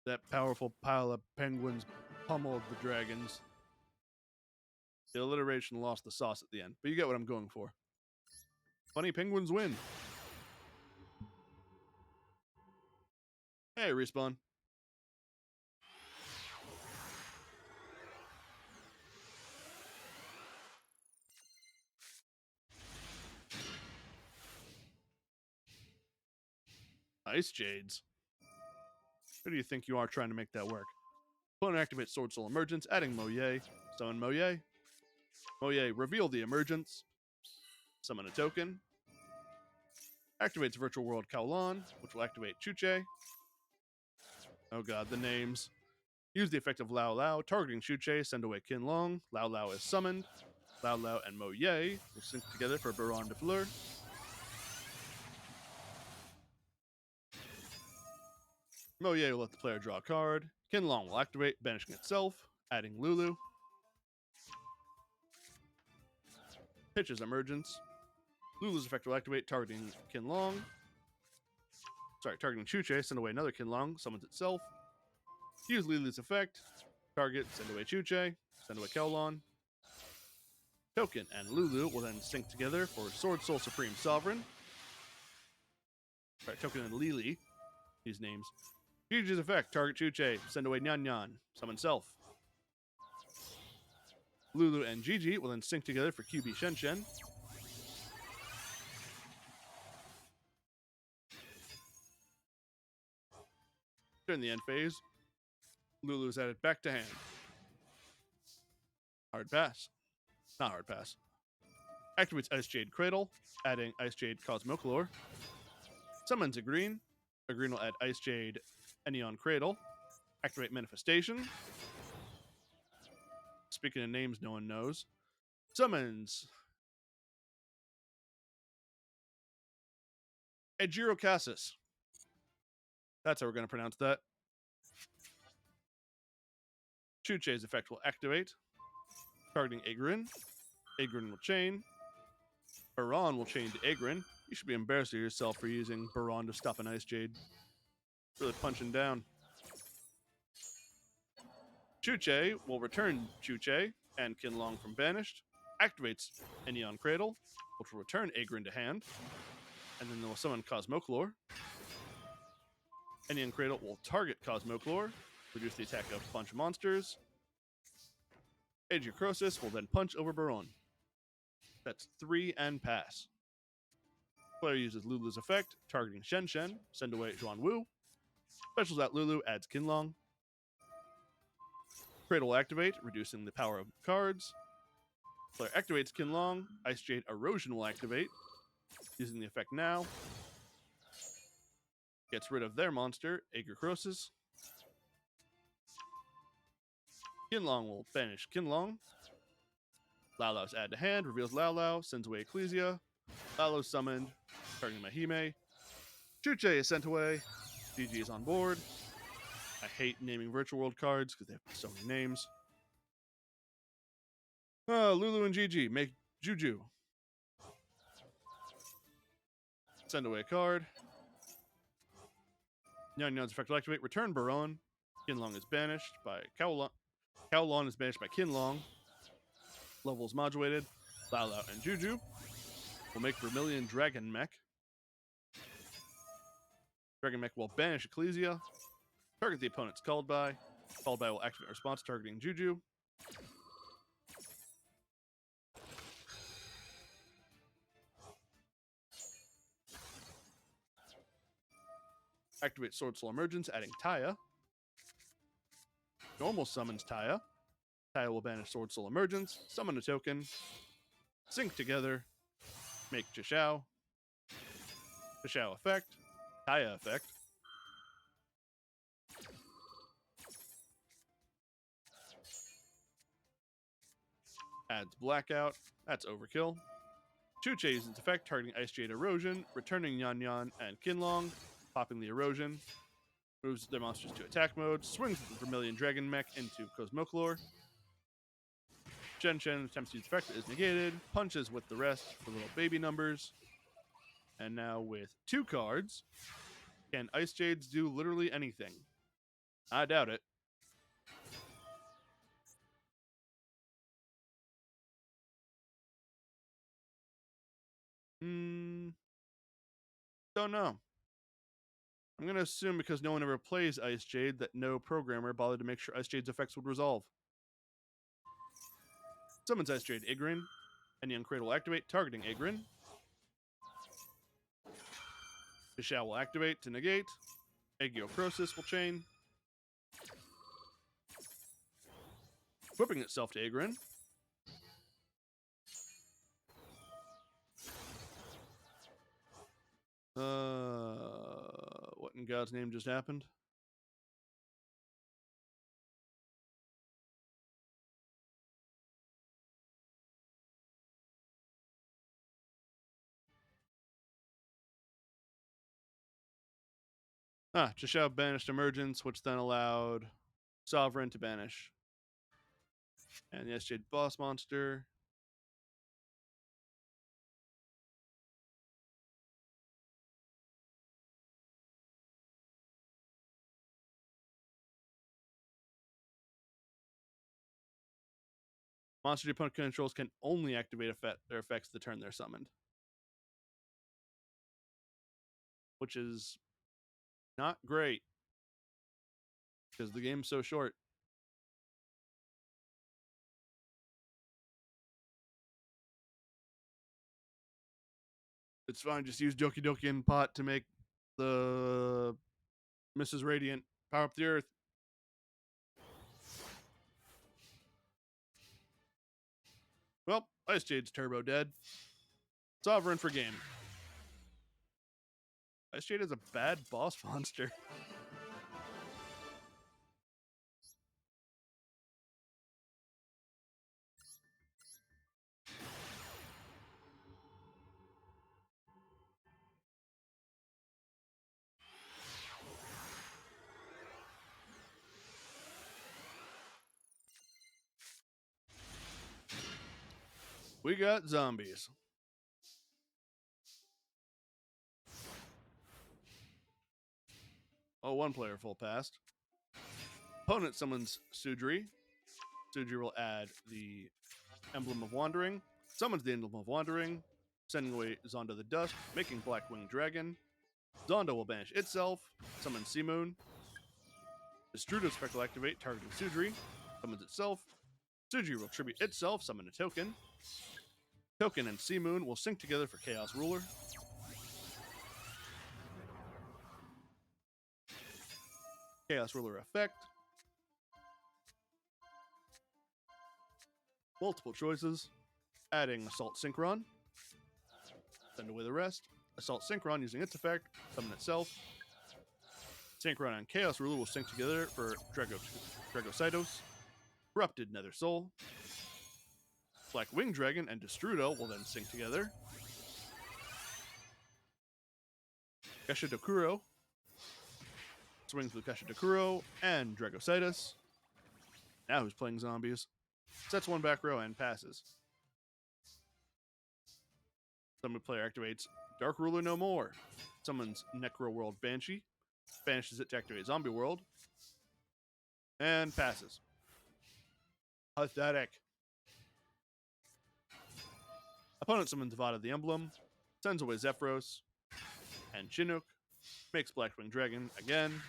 That powerful pile of penguins pummeled the dragons. The alliteration lost the sauce at the end, but you get what I'm going for. Funny penguins win. Hey, Respawn. Ice Jades. Who do you think you are trying to make that work? Opponent activate Sword Soul Emergence, adding Moye. Summon Moye. Moye, reveal the emergence. Summon a token. Activates Virtual World Kowloon, which will activate Chuche. Oh god, the names. Use the effect of Lao Lao, targeting Chuche, send away Qinlong. Lao Lao is summoned. Lao Lao and Mo Ye will sync together for Baron de Fleur. Mo Ye will let the player draw a card. Qinlong will activate, banishing itself, adding Lulu. Pitches Emergence. Lulu's effect will activate, targeting Qinlong. Targeting Chuche, send away another Qinlong, summons itself. Use Lulu's effect, target, send away Chuche, send away Kowloon. Token and Lulu will then sync together for Sword Soul Supreme Sovereign. Token and Lili, these names. Gigi's effect, target Chuche, send away Nyan Nyan, summon self. Lulu and Gigi will then sync together for QB Shen Shen. During the end phase, Lulu is added back to hand. Hard pass. Not hard pass. Activates Ice Jade Cradle, adding Ice Jade Cosmoclore. Summons a green. A green will add Ice Jade Enion Cradle. Activate Manifestation. Speaking of names no one knows. Summons Ejiro Cassis. That's how we're going to pronounce that. Chuche's effect will activate, targeting Agrin. Agrin will chain. Baron will chain to Agrin. You should be embarrassed of yourself for using Baron to stop an Ice Jade. Really punching down. Chuche will return Chuche and Qinlong from banished. Activates Enion Cradle, which will return Agrin to hand. And then they'll summon Cosmoclore. Enion Cradle will target Cosmoclore, reduce the attack of a bunch of monsters. Aegirocrosis will then punch over Baron. That's 3 and pass. Player uses Lulu's effect, targeting Shen Shen, send away Zhuan Wu. Specials out Lulu, adds Qinlong. Cradle will activate, reducing the power of cards. Player activates Qinlong, Ice Jade Erosion will activate, using the effect now. Gets rid of their monster, Aegirocrosis. Qinlong will banish Qinlong. Lao Lao's add to hand, reveals Lao Lao, sends away Ecclesia. Lao Lao summoned, targeting Mahime. Chuche is sent away. GG is on board. I hate naming Virtual World cards because they have so many names. Lulu and Gigi make Juju. Send away a card. Nyan Nyan's effect will activate. Return Baron. Qinlong is banished by Kowloon. Kowloon is banished by Qinlong. Levels modulated. Lao Lao and Juju will make Vermilion Dragon Mech. Dragon Mech will banish Ecclesia. Target the opponent's called by. Called by will activate response targeting Juju. Activate Sword Soul Emergence, adding Taya. Normal summons Taya. Taya will banish Sword Soul Emergence, summon a token, sync together, make Chishao. Chishao effect, Taya effect. Adds Blackout, that's overkill. Chuche uses its effect, targeting Ice Jade Erosion, returning Nyan Nyan and Qinlong, popping the Erosion. Moves their monsters to attack mode, swings with the Vermilion Dragon Mech into Cosmoclore. Shen Shen attempts to use effect, is negated, punches with the rest for little baby numbers. And now with 2 cards, can Ice Jades do literally anything? I doubt it. Don't know. I'm going to assume because no one ever plays Ice Jade that no programmer bothered to make sure Ice Jade's effects would resolve. Summons Ice Jade Igrin. Enion Cradle will activate, targeting Igrin. Chishao will activate to negate. Aegirocrosis will chain. Whipping itself to Igrin. What in God's name just happened? Chishao banished Emergence, which then allowed Sovereign to banish. And the SJ boss monster. Monster opponent controls can only activate their effects the turn they're summoned. Which is not great. Because the game's so short. It's fine, just use Doki Doki in pot to make the Mrs. Radiant power up the earth. Well, Ice Jade's turbo dead. Sovereign for game. Ice Jade is a bad boss monster. We got zombies. Oh, one player full passed. Opponent summons Sudri. Sudri will add the Emblem of Wandering. Summons the Emblem of Wandering, sending away Zonda the Dusk, making Black Winged Dragon. Zonda will banish itself, summon Seamoon. Destrudo Spec will activate, targeting Sudri. Summons itself. Sudri will tribute itself, summon a token. Token and Seamoon will sync together for Chaos Ruler. Chaos Ruler effect. Multiple choices. Adding Assault Synchron. Send away the rest. Assault Synchron using its effect. Summon itself. Synchron and Chaos Ruler will sync together for Dragocytos. Corrupted Nether Soul. Black Winged Dragon and Destrudo will then sync together. Kashidokuro swings with Kashidokuro and Dragocytus. Now who's playing zombies? Sets one back row and passes. Summon player activates Dark Ruler No More. Summons Necro World Banshee. Banishes it to activate Zombie World. And passes. Pathetic. Opponent summons Vada the Emblem. Sends away Zephyros. And Chinook. Makes Blackwing Dragon again.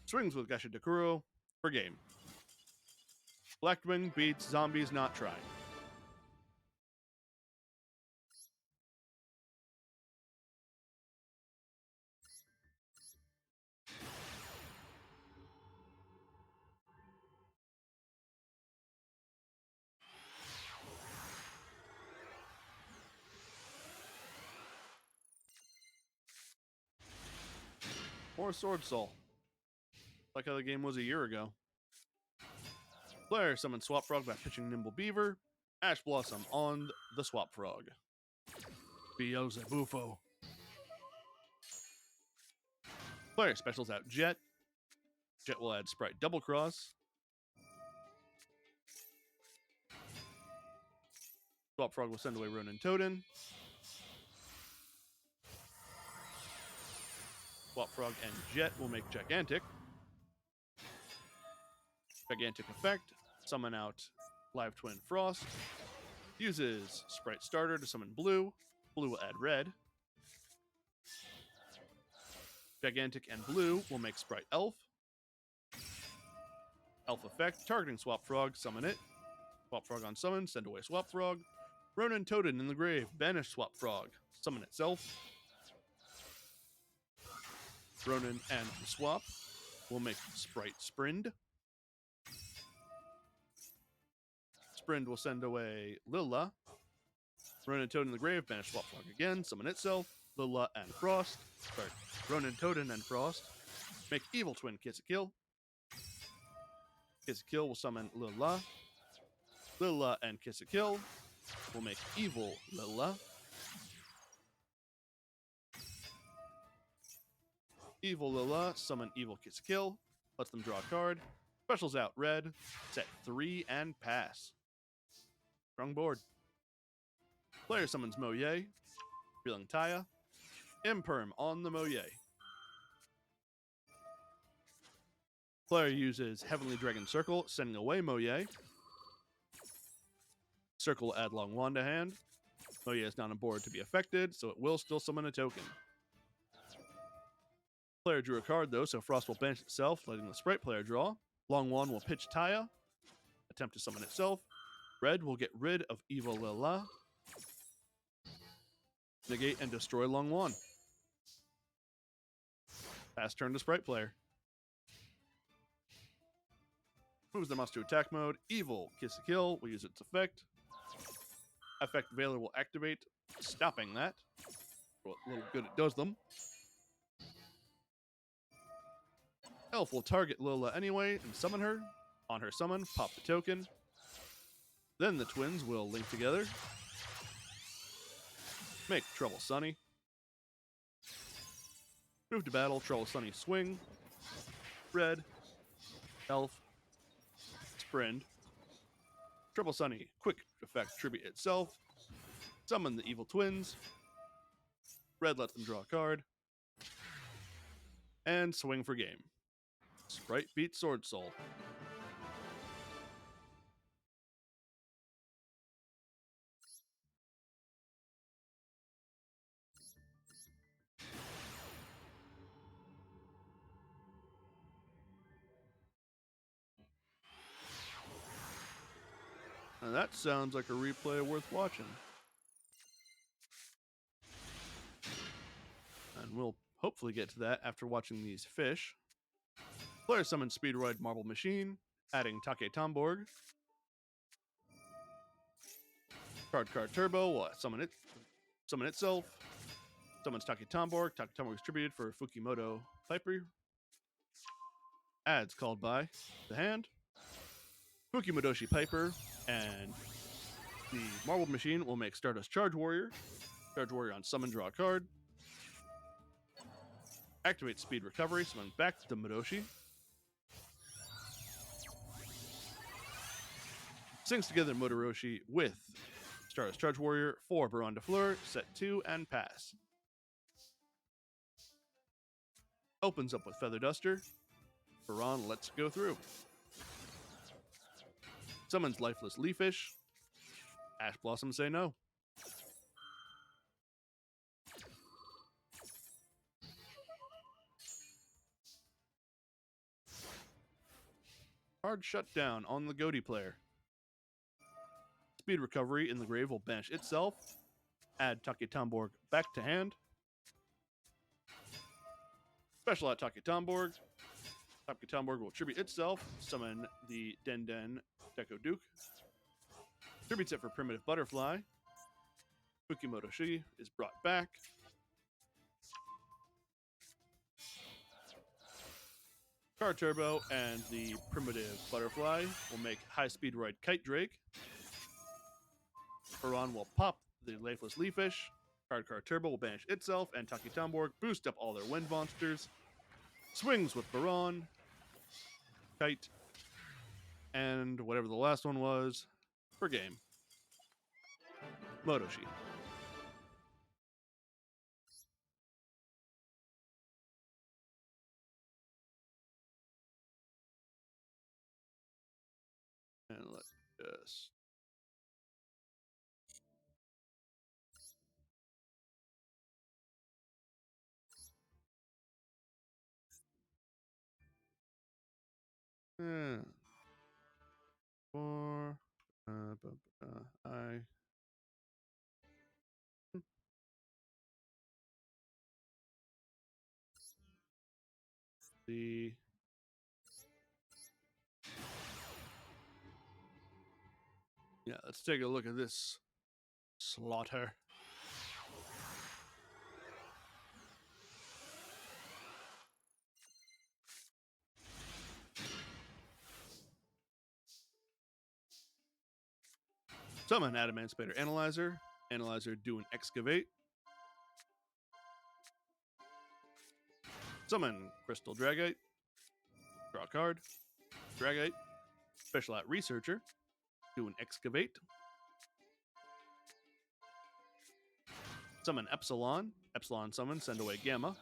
Swings with Gashidokuro for game. Blackwing beats Zombies Not Trying. More Sword Soul. Like how the game was a year ago. Player summons Swap Frog by pitching Nimble Beaver. Ash Blossom on the Swap Frog. Beelzebufo. Player specials out Jet. Jet will add Sprite Double Cross. Swap Frog will send away Ronin Totem. Swap Frog and Jet will make Gigantic. Gigantic effect. Summon out Live Twin Frost. Uses Sprite Starter to summon Blue. Blue will add Red. Gigantic and Blue will make Sprite Elf. Elf effect. Targeting Swap Frog. Summon it. Swap Frog on summon. Send away Swap Frog. Ronin Totem in the grave. Banish Swap Frog. Summon itself. Ronin and Swap will make Sprite Sprind. Sprind will send away Lilla. Ronin Totem in the grave. Banish Swap Frog again. Summon itself. Lilla and Frost. Sorry, Ronin, Toden, and Frost. Make Evil Twin Kiss a Kill. Kiss a Kill will summon Lilla. Lilla and Kiss a Kill will make Evil Lilla. Evil Lilla, summon Evil Kiss a Kill. Lets them draw a card. Specials out red. Set 3 and pass. Strong board. Player summons Moye. Revealing Taya. Imperm on the Moye. Player uses Heavenly Dragon Circle, sending away Moye. Circle add Long Wand to hand. Moye is not on board to be affected, so it will still summon a token. Player drew a card though, so Frost will bench itself, letting the sprite player draw. Long Wand will pitch Taya, attempt to summon itself. Red will get rid of Evil Lilla. Negate and destroy Long Wand. Pass turn to sprite player. Moves the monster to attack mode. Evil Kiss a Kill will use its effect. Effect Veiler will activate, stopping that. What little good it does them. Elf will target Lilla anyway and summon her. On her summon, pop the token. Then the twins will link together. Make Trouble Sunny. Move to battle, Trouble Sunny swing. Red. Elf. Sprint. Trouble Sunny, quick effect tribute itself. Summon the evil twins. Red lets them draw a card. And swing for game. Sprite beats Sword Soul. Now that sounds like a replay worth watching. And we'll hopefully get to that after watching these fish. Player summons Speedroid Marble Machine, adding Take Tomborg. Card Turbo will summon itself. Summons Take Tomborg. Take Tomborg is tributed for Fukimoto Piper. Adds called by the hand. Fukimodoshi Piper and the Marble Machine will make Stardust Charge Warrior. Charge Warrior on summon, draw a card. Activate Speed Recovery, summon back to Modoshi. Syncs together Modoroshi with Stardust Charge Warrior for Baron de Fleur, set 2 and pass. Opens up with Feather Duster. Baron lets go through. Summons Lifeless Leafish. Ash Blossom say no. Hard shutdown on the Goaty player. Speed Recovery in the grave will banish itself. Add Take Tomborg back to hand. Special at Take Tomborg. Take Tomborg will tribute itself. Summon the Den Deco Duke. Tributes it for Primitive Butterfly. Fukimodoshi is brought back. Car Turbo and the Primitive Butterfly will make High Speed Ride Kite Drake. Baron will pop the Lifeless Leafish. Car Turbo will banish itself, and Take Tomborg boost up all their wind monsters. Swings with Baron, Kite, and whatever the last one was for game. Modoshi. And let's just... For I the let's take a look at this slaughter. Summon Adamant Spider Analyzer. Analyzer do an Excavate. Summon Crystal Dragite. Draw a card. Dragite. Special out Researcher. Do an Excavate. Summon Epsilon. Epsilon summon, send away Gamma.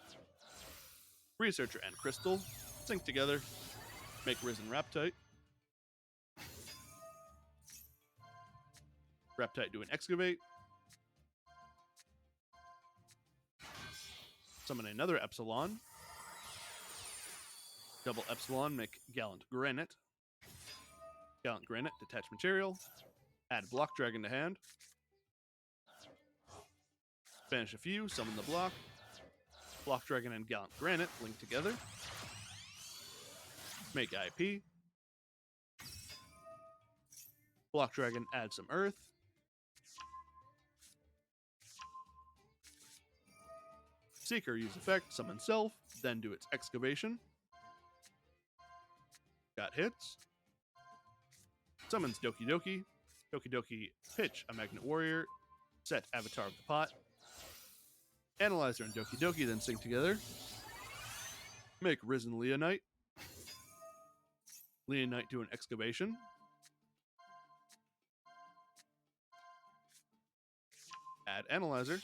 Researcher and Crystal sync together. Make Risen Raptite. Raptite do an Excavate. Summon another Epsilon. Double Epsilon, make Gallant Granite. Gallant Granite, detach material. Add Block Dragon to hand. Banish a few, summon the block. Block Dragon and Gallant Granite link together. Make IP. Block Dragon, add some Earth. Seeker, use effect, summon self, then do its Excavation. Got hits. Summons Doki Doki. Doki Doki, pitch a Magnet Warrior. Set Avatar of the Pot. Analyzer and Doki Doki then sync together. Make Risen Leonite. Leonite do an Excavation. Add Analyzer.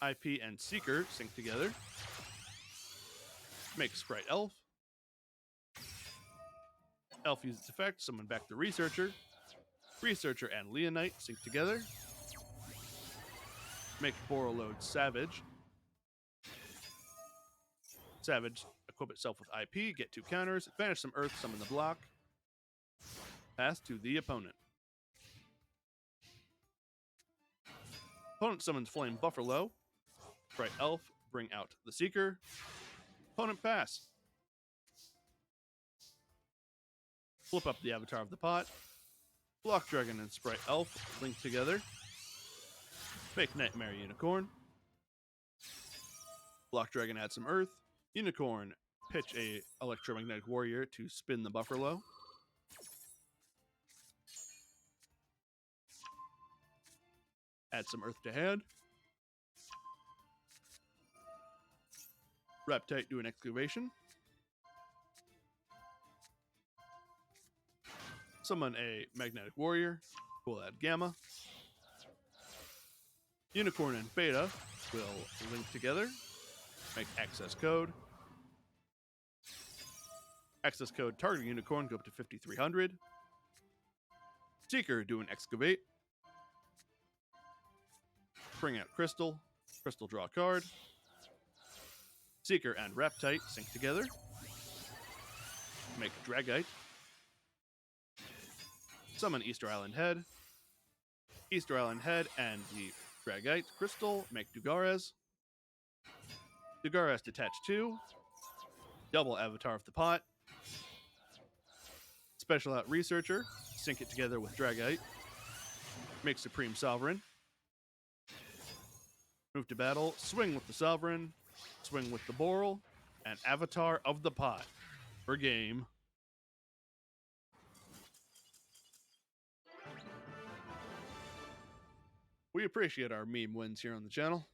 IP and Seeker sync together. Make Sprite Elf. Elf uses its effect, summon back the Researcher. Researcher and Leonite sync together. Make Borreload Savage. Savage equip itself with IP, get 2 counters, banish some Earth, summon the block. Pass to the opponent. Opponent summons Flame Buffalo. Sprite Elf, bring out the Seeker. Opponent pass. Flip up the Avatar of the Pot. Block Dragon and Sprite Elf link together. Make Nightmare Unicorn. Block Dragon, add some Earth. Unicorn, pitch a Electromagnetic Warrior to spin the Buffalo. Add some Earth to hand. Raptite, do an Excavation. Summon a Magnetic Warrior. We'll add Gamma. Unicorn and Beta will link together. Make access code. Access code target Unicorn go up to 5300. Seeker, do an Excavate. Bring out Crystal. Crystal, draw a card. Seeker and Raptite sync together. Make Dragite. Summon Easter Island Head. Easter Island Head and the Dragite Crystal make Dugares. Dugares detach 2. Double Avatar of the Pot. Special out Researcher. Sync it together with Dragite. Make Supreme Sovereign. Move to battle. Swing with the Sovereign. Swing with the Boral. And Avatar of the Pot. For game. We appreciate our meme wins here on the channel.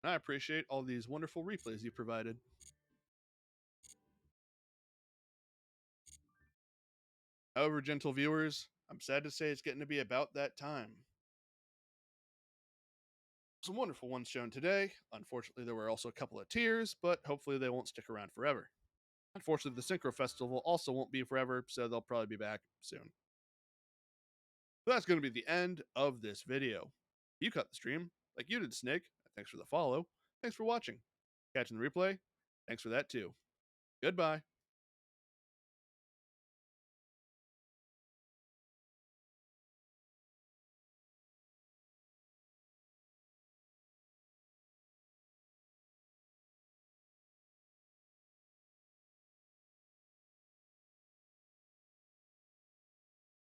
I appreciate all these wonderful replays you provided. However, gentle viewers, I'm sad to say it's getting to be about that time. Some wonderful ones shown today. Unfortunately, there were also a couple of tears, but hopefully they won't stick around forever. Unfortunately, the Synchro Festival also won't be forever, so they'll probably be back soon. But that's going to be the end of this video. You cut the stream, like you did, Snake. Thanks for the follow. Thanks for watching. Catching the replay. Thanks for that too. Goodbye.